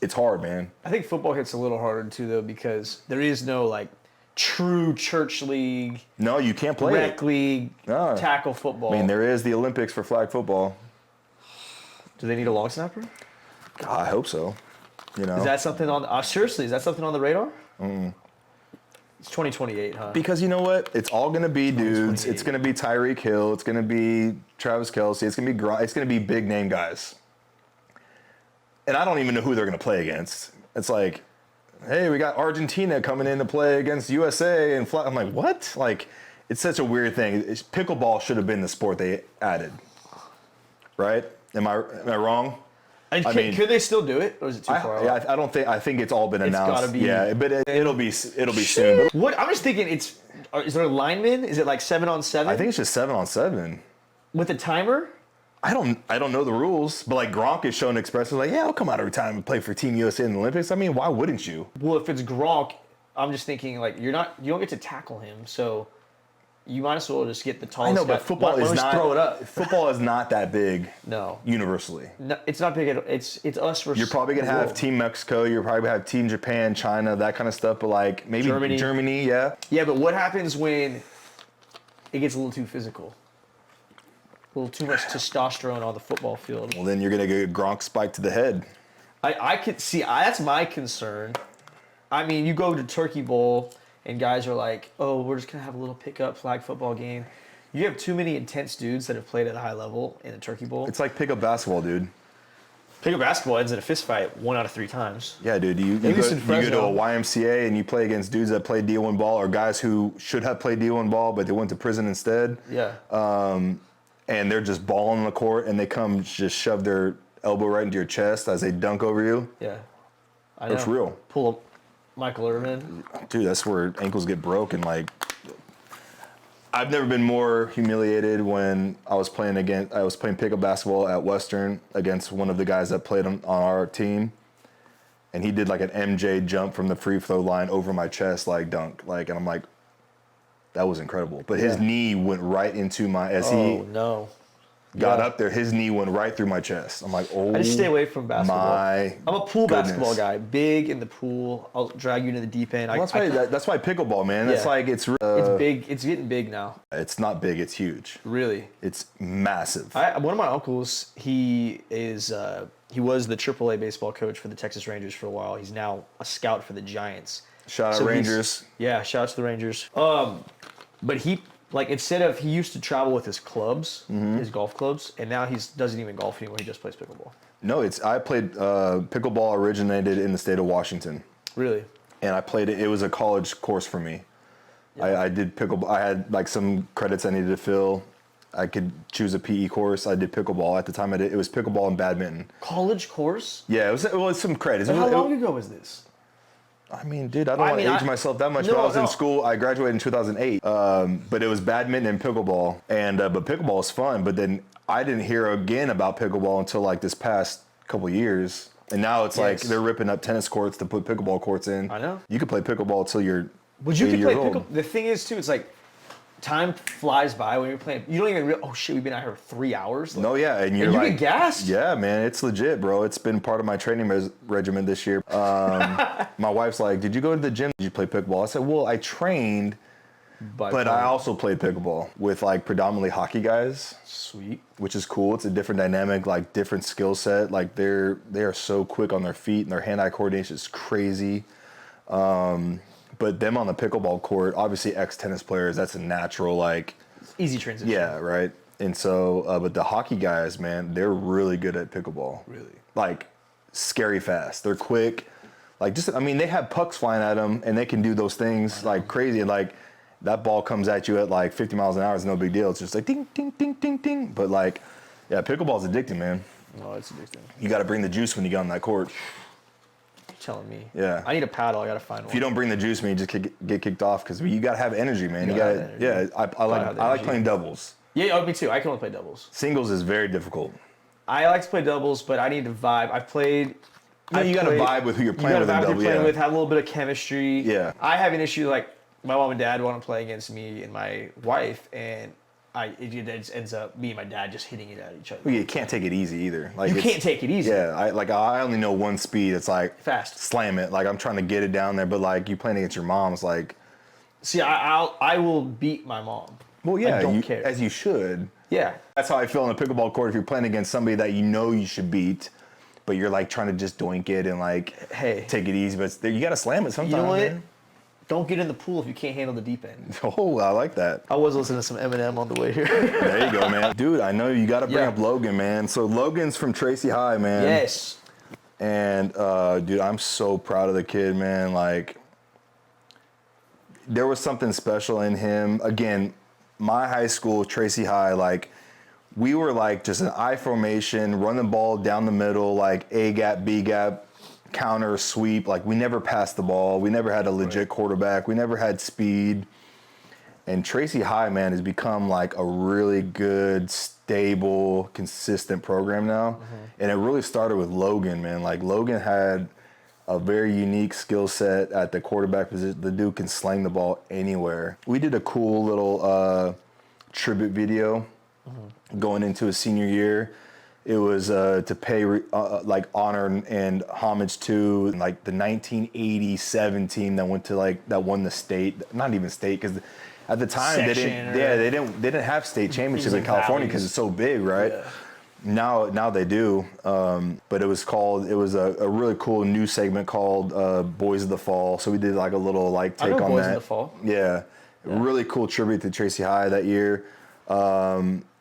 it's hard, man. I think football hits a little harder too, though, because there is no like true church league. No, you can't play rec league, tackle football. I mean, there is the Olympics for flag football. Do they need a long snapper? I hope so. You know, is that something on? Seriously, is that something on the radar? It's 2028, huh? Because you know what? It's all gonna be dudes. It's gonna be Tyreek Hill. It's gonna be Travis Kelce. It's gonna be it's gonna be big name guys. And I don't even know who they're gonna play against. It's like, hey, we got Argentina coming in to play against USA, and I'm like, what? Like, it's such a weird thing. Pickleball should have been the sport they added, right? Am I wrong? Could they still do it, or is it too far away? I don't think. I think it's all been announced. It's gotta be. Yeah, but it'll be soon. What I'm just thinking, is there linemen? Is it like 7-on-7? I think it's just 7-on-7 with a timer. I don't know the rules, but like Gronk is showing expressive, like, yeah, I'll come out every time and play for Team USA in the Olympics. I mean, why wouldn't you? Well, if it's Gronk, I'm just thinking like you don't get to tackle him, so you might as well just get the tallest. I know, but football is not. Throw it up. Football is not that big. No. Universally. No, it's not big. It's us versus. You're probably gonna have Team Mexico. You're probably gonna have Team Japan, China, that kind of stuff. But like maybe Germany, yeah. Yeah, but what happens when it gets a little too physical? A little too much testosterone on the football field. Well, then you're gonna get Gronk spiked to the head. I could see. That's my concern. I mean, you go to Turkey Bowl and guys are like, "Oh, we're just gonna have a little pickup flag football game." You have too many intense dudes that have played at a high level in a Turkey Bowl. It's like pickup basketball, dude. Pickup basketball ends in a fist fight 1 out of 3 times. Yeah, dude. You go to a YMCA and you play against dudes that play D1 ball, or guys who should have played D1 ball but they went to prison instead. Yeah. And they're just balling on the court, and they come just shove their elbow right into your chest as they dunk over you. Yeah, I know. It's real. Pull up Michael Irvin. Dude, that's where ankles get broken. Like, I've never been more humiliated when I was playing pickup basketball at Western against one of the guys that played on our team, and he did like an MJ jump from the free throw line over my chest, like dunk, like, and I'm like, that was incredible. But his knee went right into my, got up there, his knee went right through my chest. I'm like, I just stay away from basketball. I'm a pool basketball guy. Big in the pool. I'll drag you into the deep end. Well, that's why pickleball, man. That's like, it's big. It's getting big now. It's not big. It's huge. Really? It's massive. One of my uncles, he was the AAA baseball coach for the Texas Rangers for a while. He's now a scout for the Giants. Shout out Rangers. Yeah, shout out to the Rangers. But he used to travel with his clubs, his golf clubs, and now he doesn't even golf anymore. He just plays pickleball. No, I played pickleball originated in the state of Washington. Really? and I played it. It was a college course for me. I did pickleball. I had like some credits I needed to fill. I could choose a PE course. I did pickleball at the time. It was pickleball and badminton. College course? Yeah, it was some credits. How long ago was this? I mean, dude, I don't want to age myself that much. But I was in school. I graduated in 2008. But it was badminton and pickleball. And but pickleball is fun. But then I didn't hear again about pickleball until like this past couple years. And now it's like they're ripping up tennis courts to put pickleball courts in. I know. You could play pickleball till you're. But you can play pickleball. The thing is, too, it's like time flies by when you're playing. You don't even realize, oh shit, we've been out here 3 hours. Like, no, yeah, and you get gassed. Yeah, man, it's legit, bro. It's been part of my training regimen this year. My wife's like, "Did you go to the gym? Did you play pickleball?" I said, "Well, I trained, but I also played pickleball with like predominantly hockey guys." Sweet. Which is cool. It's a different dynamic, like different skill set. Like they are so quick on their feet and their hand-eye coordination is crazy. But them on the pickleball court, obviously ex-tennis players, that's a natural, like... Easy transition. Yeah, right? And so, but the hockey guys, man, they're really good at pickleball. Really? Like, scary fast. They're quick. Like, just, I mean, they have pucks flying at them, and they can do those things, like, crazy. And, like, that ball comes at you at, like, 50 miles an hour. It's no big deal. It's just like, ding, ding, ding, ding, ding. But, like, yeah, pickleball's addicting, man. No, it's addicting. You got to bring the juice when you get on that court. Telling me. Yeah. I need a paddle. I gotta find one. If you don't bring the juice, man, you just get kicked off because you gotta have energy, man. You gotta. Yeah. I like playing doubles. Yeah, oh, me too. I can only play doubles. Singles is very difficult. I like to play doubles, but I need to vibe. I've played. You gotta vibe with who you're playing with. You gotta vibe with who you're playing with. Have a little bit of chemistry. Yeah. I have an issue like my mom and dad want to play against me and my wife, and it just ends up me and my dad just hitting it at each other. Well, you can't take it easy either. Like you can't take it easy. Yeah, I only know one speed. It's like fast. Slam it. Like I'm trying to get it down there, but like you playing against your mom, it's like. See, I will beat my mom. Well, yeah, I don't care. As you should. Yeah. That's how I feel on the pickleball court. If you're playing against somebody that you know you should beat, but you're like trying to just doink it and like take it easy, but you gotta slam it sometimes. You know what? Man. Don't get in the pool if you can't handle the deep end. Oh, I like that. I was listening to some Eminem on the way here. There you go, man. Dude, I know you got to bring up Logan, man. So Logan's from Tracy High, man. Yes. And, dude, I'm so proud of the kid, man. Like, there was something special in him. Again, my high school, Tracy High, like, we were like just an I formation, run the ball down the middle, like A gap, B gap, counter, sweep. Like we never passed the ball. We never had a legit quarterback. We never had speed. And Tracy High, man, has become like a really good, stable, consistent program now. And it really started with Logan, man. Like Logan had a very unique skill set at the quarterback position. The dude can sling the ball anywhere. We did a cool little tribute video going into his senior year. It was to pay like honor and homage to like the 1987 team that went to like that won the state, not even state, because at the time they didn't have state championships in California because it's so big, right? Yeah. Now they do, but it was a really cool new segment called Boys of the Fall. So we did like a little like take on Boys that. of the Fall. Yeah, really cool tribute to Tracy High that year.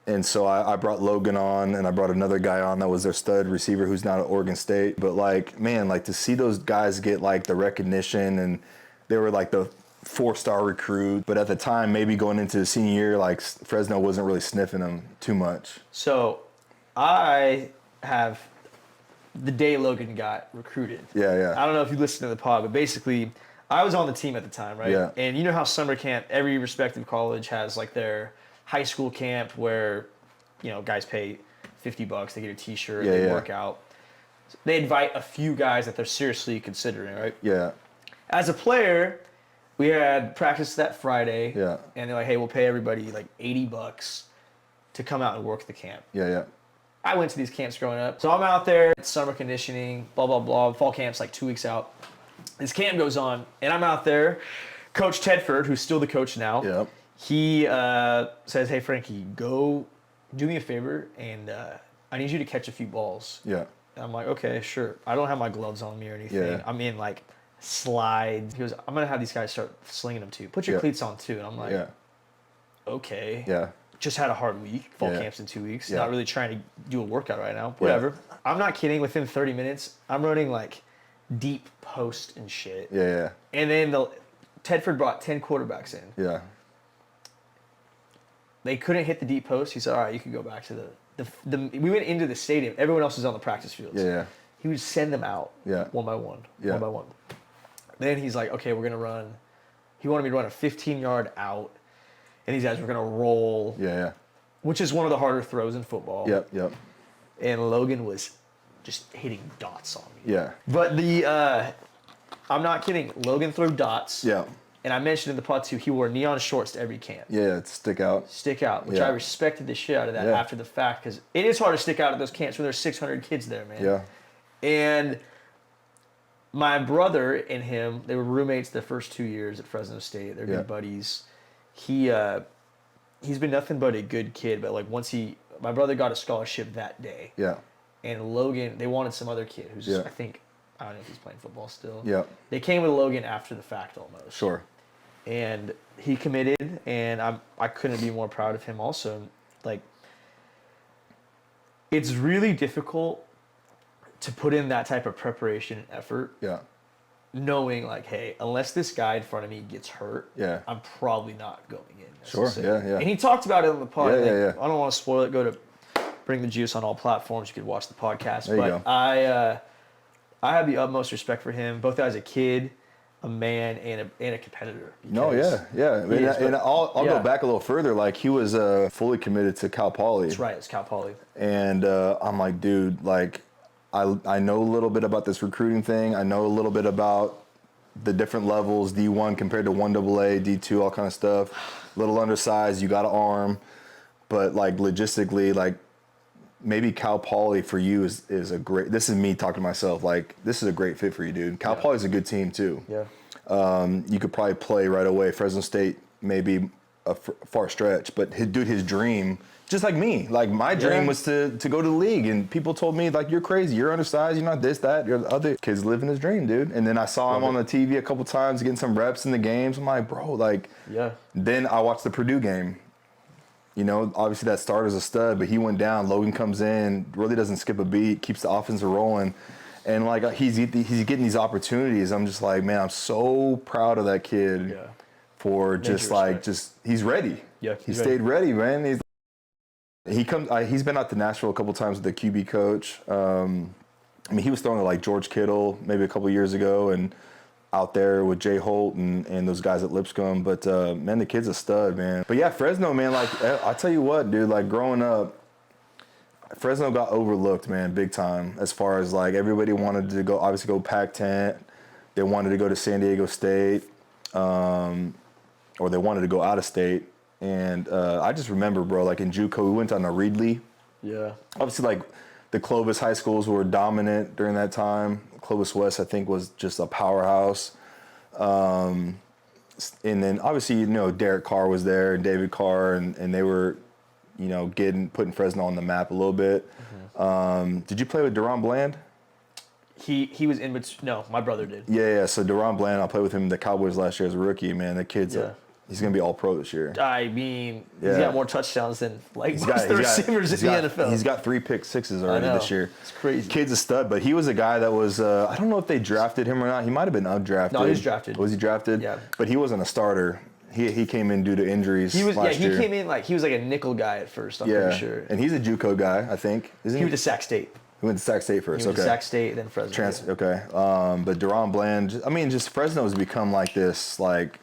And so I brought Logan on, and I brought another guy on that was their stud receiver who's now at Oregon State. But like, man, like to see those guys get like the recognition, and they were like the 4-star recruit. But at the time, maybe going into the senior year, like Fresno wasn't really sniffing them too much. So I have the day Logan got recruited. Yeah. I don't know if you listened to the pod, but basically I was on the team at the time, right? Yeah. And you know how summer camp, every respective college has like their high school camp where, you know, guys pay $50, they get a t-shirt, they work out. They invite a few guys that they're seriously considering, right? Yeah. As a player, we had practice that Friday. Yeah. And they're like, hey, we'll pay everybody like $80 to come out and work the camp. Yeah. I went to these camps growing up. So I'm out there, it's summer conditioning, blah, blah, blah. Fall camp's like 2 weeks out. This camp goes on, and I'm out there. Coach Tedford, who's still the coach now, he says, hey, Frankie, go do me a favor, and I need you to catch a few balls. Yeah. And I'm like, okay, sure. I don't have my gloves on me or anything. Yeah. I'm in, like, slide. He goes, I'm going to have these guys start slinging them, too. Put your cleats on, too. And I'm like, okay. Yeah. Just had a hard week. Fall camp's in 2 weeks. Yeah. Not really trying to do a workout right now. Whatever. I'm not kidding. Within 30 minutes, I'm running, like, deep post and shit. Yeah. And then Tedford brought 10 quarterbacks in. Yeah. They couldn't hit the deep post. He said, all right, you can go back to we went into the stadium. Everyone else was on the practice fields. Yeah. He would send them out one by one. Then he's like, okay, we're going to run. He wanted me to run a 15-yard out. And these guys were going to roll. Yeah. Which is one of the harder throws in football. Yep. And Logan was just hitting dots on me. Yeah. But I'm not kidding. Logan threw dots. Yeah. And I mentioned in the pod too, he wore neon shorts to every camp. Yeah, to stick out, which I respected the shit out of that after the fact, because it is hard to stick out at those camps when there's 600 kids there, man. Yeah. And my brother and him, they were roommates the first 2 years at Fresno State. They're good buddies. He's been nothing but a good kid, but like my brother got a scholarship that day. Yeah. And Logan, they wanted some other kid who's I don't know if he's playing football still. Yeah. They came with Logan after the fact almost. Sure. And he committed, and I couldn't be more proud of him also. Like, it's really difficult to put in that type of preparation and effort. Yeah. Knowing like, hey, unless this guy in front of me gets hurt, I'm probably not going in. Sure. Yeah. And he talked about it on the pod. Yeah. I don't want to spoil it. Go to Bring the Juice on all platforms. You could watch the podcast. There you go. I have the utmost respect for him, both as a kid, a man, and a competitor. No, yeah. And I'll go back a little further. Like, he was fully committed to Cal Poly. That's right. It's Cal Poly. And I'm like, dude, like, I know a little bit about this recruiting thing. I know a little bit about the different levels, D1 compared to 1AA, D2, all kind of stuff. Little undersized, you got an arm. But, like, logistically, like, maybe Cal Poly for you is a great, this is me talking to myself, like, this is a great fit for you, dude. Cal Poly's a good team, too. Yeah. You could probably play right away. Fresno State, maybe a far stretch. But, his dream, just like me, like, my dream was to go to the league. And people told me, like, you're crazy. You're undersized. You're not this, that. You're the other. Kid's living his dream, dude. And then I saw him on the TV a couple times getting some reps in the games. I'm like, bro, like. Yeah. Then I watched the Purdue game. You know, obviously that starter's a stud, but he went down. Logan comes in, really doesn't skip a beat, keeps the offense rolling. And, like, he's getting these opportunities. I'm just like, man, I'm so proud of that kid for just, like, he's ready. Yeah, he stayed ready, man. He's been out to Nashville a couple times with the QB coach. I mean, he was throwing to, like, George Kittle maybe a couple years ago and out there with Jay Holt and those guys at Lipscomb. But, man, the kid's a stud, man. But, yeah, Fresno, man, like, I'll tell you what, dude, like, growing up, Fresno got overlooked, man, big time, as far as, like, everybody wanted to go Pac-10. They wanted to go to San Diego State, or they wanted to go out of state. And I just remember, bro, like, in JUCO, we went down to Reedley. Yeah. Obviously, like, the Clovis high schools were dominant during that time. Clovis West, I think, was just a powerhouse. And then, obviously, you know, Derek Carr was there and David Carr, and they were, you know, putting Fresno on the map a little bit. Mm-hmm. Did you play with Deron Bland? He was in between. No, my brother did. Yeah. So Deron Bland, I played with him in the Cowboys last year as a rookie. Man, the kid's he's gonna be all pro this year. I mean, he's got more touchdowns than most of the receivers in the NFL. He's got 3 pick sixes already this year. It's crazy. Kid's a stud, but he was a guy that was I don't know if they drafted him or not. He might have been undrafted. No, he was drafted. Was he drafted? Yeah. But he wasn't a starter. He came in due to injuries. Last year. Came in like he was like a nickel guy at first. I'm pretty sure. And he's a JUCO guy, I think. Isn't he? He went to Sac State. He went to Sac State first. He went to Sac State, then Fresno. Okay. But Deron Bland, I mean, just Fresno has become like this, like.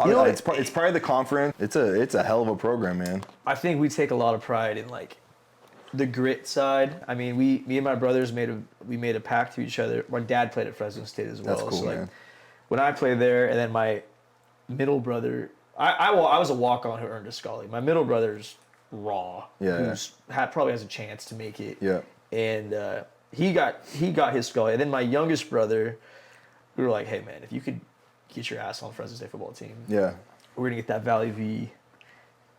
You know, it's part of the conference. It's a hell of a program, man. I think we take a lot of pride in like the grit side. I mean, me and my brothers made a pact to each other. My dad played at Fresno State as well. That's cool, so, like, man. when I played there, and then my middle brother, I was a walk-on who earned a Scully. My middle brother's raw. Probably has a chance to make it. Yeah. And he got his Scully. And then my youngest brother, we were like, hey man, if you could get your ass on the Fresno State football team. Yeah. We're gonna get that Valley V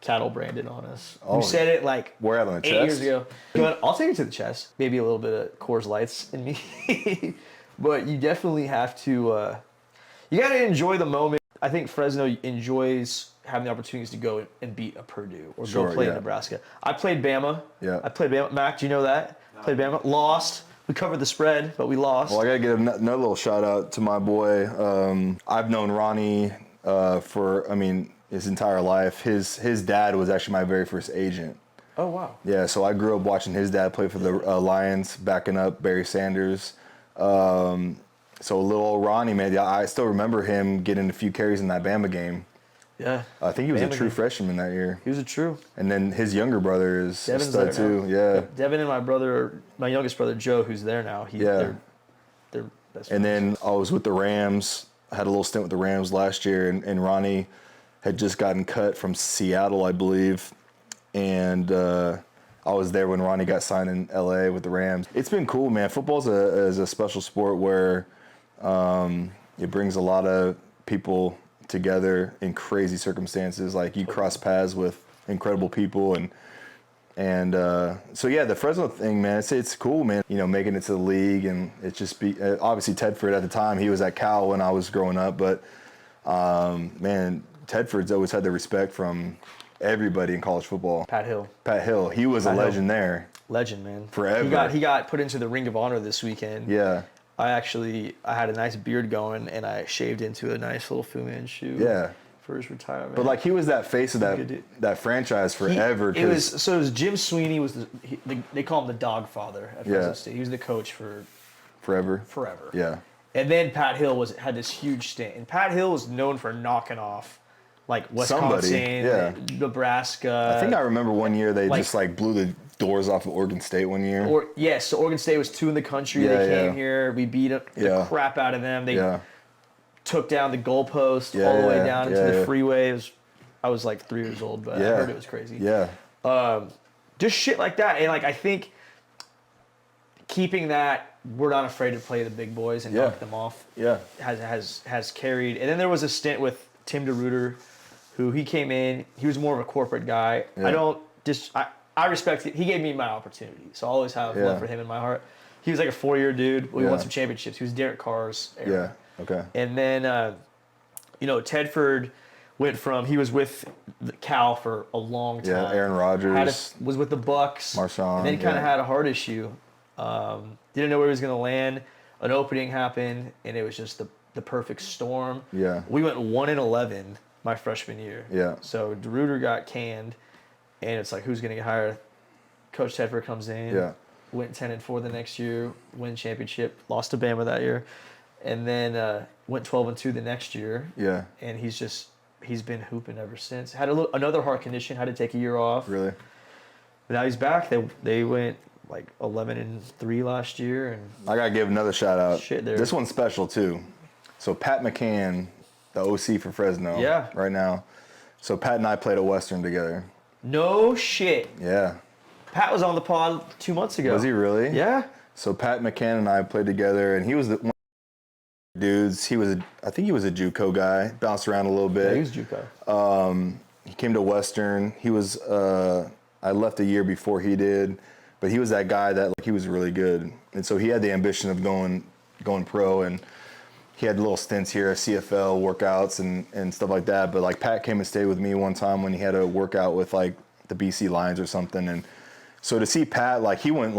cattle branded on us. Oh, we said it like we're out on the 8 chest. years ago. But I'll take it to the chest. Maybe a little bit of Coors Lights in me. But you definitely have to you gotta enjoy the moment. I think Fresno enjoys having the opportunities to go and beat a Purdue or go play in Nebraska. I played Bama. Yeah. I played Bama. Mac, do you know that? No. Played Bama. Lost. We covered the spread, but we lost. Well, I gotta give another little shout out to my boy. I've known Ronnie for, his entire life. His dad was actually my very first agent. Oh, wow. Yeah, so I grew up watching his dad play for the Lions, backing up Barry Sanders. So little old Ronnie, man, I still remember him getting a few carries in that Bama game. Yeah. I think he was a Bama true game. freshman that year. He was a true. And then his younger brother is a Devin's stud there too. now. Yeah. Devin and my youngest brother Joe, who's there now. They're best friends. And then I was with the Rams. I had a little stint with the Rams last year, and Ronnie had just gotten cut from Seattle, I believe. And I was there when Ronnie got signed in LA with the Rams. It's been cool, man. Football's is a special sport where it brings a lot of people together in crazy circumstances. Like you cross paths with incredible people, and so yeah, the Fresno thing, man, it's cool, man. You know, making it to the league, and it's just obviously Tedford at the time, he was at Cal when I was growing up, but man, Tedford's always had the respect from everybody in college football. Pat Hill, he was a legend there. Legend, man. Forever. He got put into the Ring of Honor this weekend. Yeah. I had a nice beard going, and I shaved into a nice little Fu Manchu. Yeah. For his retirement. But like he was that face of that franchise forever. It was Jim Sweeney was they call him the Dog Father at Fresno State. He was the coach for forever. Yeah. And then Pat Hill had this huge stint, and Pat Hill was known for knocking off like Wisconsin, Nebraska. I think I remember one year they just blew the doors off of Oregon State one year. So Oregon State was 2 in the country. They came here. We beat the crap out of them. They took down the goalpost all the way down into the freeway. I was like 3 years old, but I heard it was crazy. Yeah. Just shit like that. And I think keeping that, we're not afraid to play the big boys and knock them off. Yeah. Has carried. And then there was a stint with Tim DeRuyter, who he came in. He was more of a corporate guy. Yeah. I respect it. He gave me my opportunity, so I always have love for him in my heart. He was like a 4-year dude. We won some championships. He was Derek Carr's era. Yeah. Okay. And then, Tedford went from, he was with Cal for a long time. Yeah, Aaron Rodgers. Was with the Bucks. Marshawn. And then kind of had a heart issue. Didn't know where he was going to land. An opening happened, and it was just the perfect storm. Yeah. We went 1-11 my freshman year. Yeah. So DeRuyter got canned, and it's like, who's going to get hired? Coach Tedford comes in. Yeah. Went 10-4 the next year, win championship, lost to Bama that year. And then went 12-2 the next year. Yeah. And he's been hooping ever since. Had another heart condition, had to take a year off. Really? But now he's back. They went like 11-3 last year, and I gotta give another shout out. Shit, there. This one's special too. So Pat McCann, the OC for Fresno. Yeah. Right now. So Pat and I played at Western together. No shit. Yeah. Pat was on the pod 2 months ago. Was he really? Yeah. So Pat McCann and I played together, and he was one of the dudes. I think he was a JUCO guy. Bounced around a little bit. Yeah, he was JUCO. He came to Western. He was. I left a year before he did, but he was that guy that he was really good, and so he had the ambition of going pro, and he had little stints here, CFL workouts and stuff like that. But Pat came and stayed with me one time when he had a workout with the BC Lions or something, and so to see Pat he went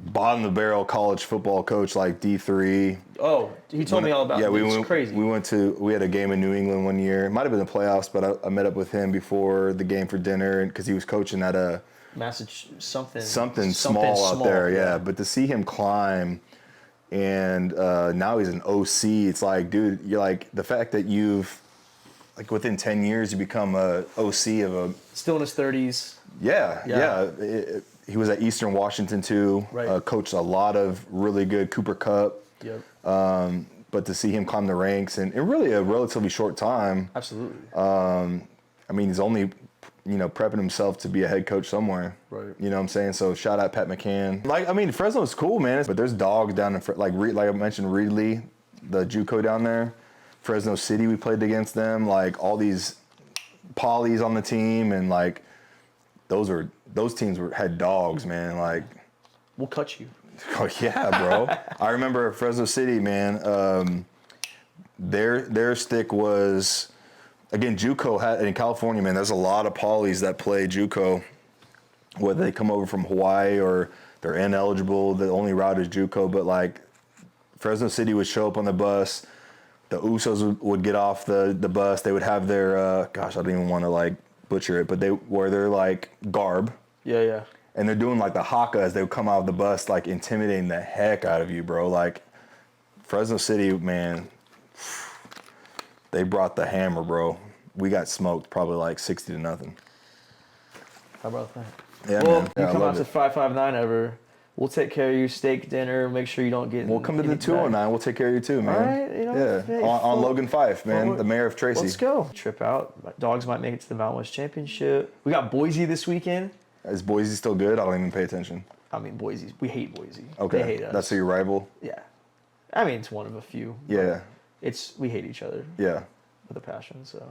bottom of the barrel college football coach D3. Oh, he told me all about it. Yeah, It's crazy. We had a game in New England one year. It might have been the playoffs, but I met up with him before the game for dinner because he was coaching at a Massachusetts something small out there. Yeah, but to see him climb, and now he's an OC. It's dude, you're the fact that you've within 10 years you become a OC of a still in his 30s. Yeah. He was at Eastern Washington too. Right. Coached a lot of really good Cooper Cup. Yep. But to see him climb the ranks in really a relatively short time. Absolutely. He's only, prepping himself to be a head coach somewhere. Right. You know what I'm saying? So shout out Pat McCann. Fresno's cool, man. But there's dogs down in like I mentioned, Reedley, the JUCO down there. Fresno City, we played against them. All these polys on the team, and those teams had dogs, man. We'll cut you. Oh yeah, bro. I remember Fresno City, man. Their stick was, again, JUCO had in California, man. There's a lot of polys that play JUCO, whether they come over from Hawaii or they're ineligible. The only route is JUCO, but like Fresno City would show up on the bus. The Usos would get off the bus. They would have their gosh, I don't even want to like butcher it, but they wear their like garb. Yeah. And they're doing like the haka as they would come out of the bus, like intimidating the heck out of you, bro. Like Fresno City, man, they brought the hammer, bro. We got smoked probably like 60-0. How about that? Yeah, well, man. you Yeah, come out to 559 ever. We'll take care of you. Steak dinner. Make sure you don't get. We'll come to the 209. We'll take care of you too, man. All right, you know, yeah, on Logan Fife, man, the mayor of Tracy. Let's go. Trip out. Dogs might make it to the Mountain West Championship. We got Boise this weekend. Is Boise still good? I don't even pay attention. I mean, Boise. We hate Boise. Okay, They hate us. that's your rival. Yeah. I mean, it's one of a few. Yeah, We hate each other yeah. with a passion. So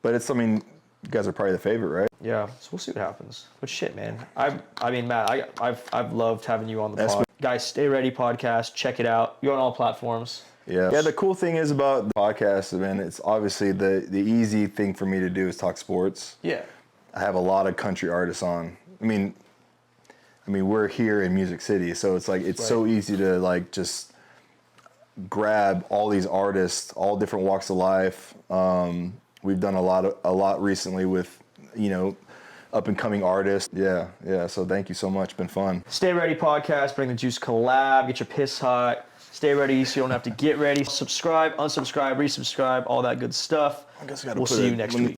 But it's, I mean, you guys are probably the favorite, right? Yeah. So we'll see what happens. But shit, man. I mean, Matt. I've loved having you on the pod. Guys, Stay Ready podcast. Check it out. You're on all platforms. Yeah. Yeah. The cool thing is about the podcast, man, it's obviously the easy thing for me to do is talk sports. Yeah. I have a lot of country artists on. I mean, we're here in Music City, so it's like it's so easy to like just grab all these artists, all different walks of life. We've done a lot recently with, up and coming artists. Yeah. So thank you so much. It's been fun. Stay Ready podcast. Bring the juice collab. Get your piss hot. Stay ready so you don't have to get ready. Subscribe, unsubscribe, resubscribe, all that good stuff. I guess I gotta we'll put see it- you next let me- week.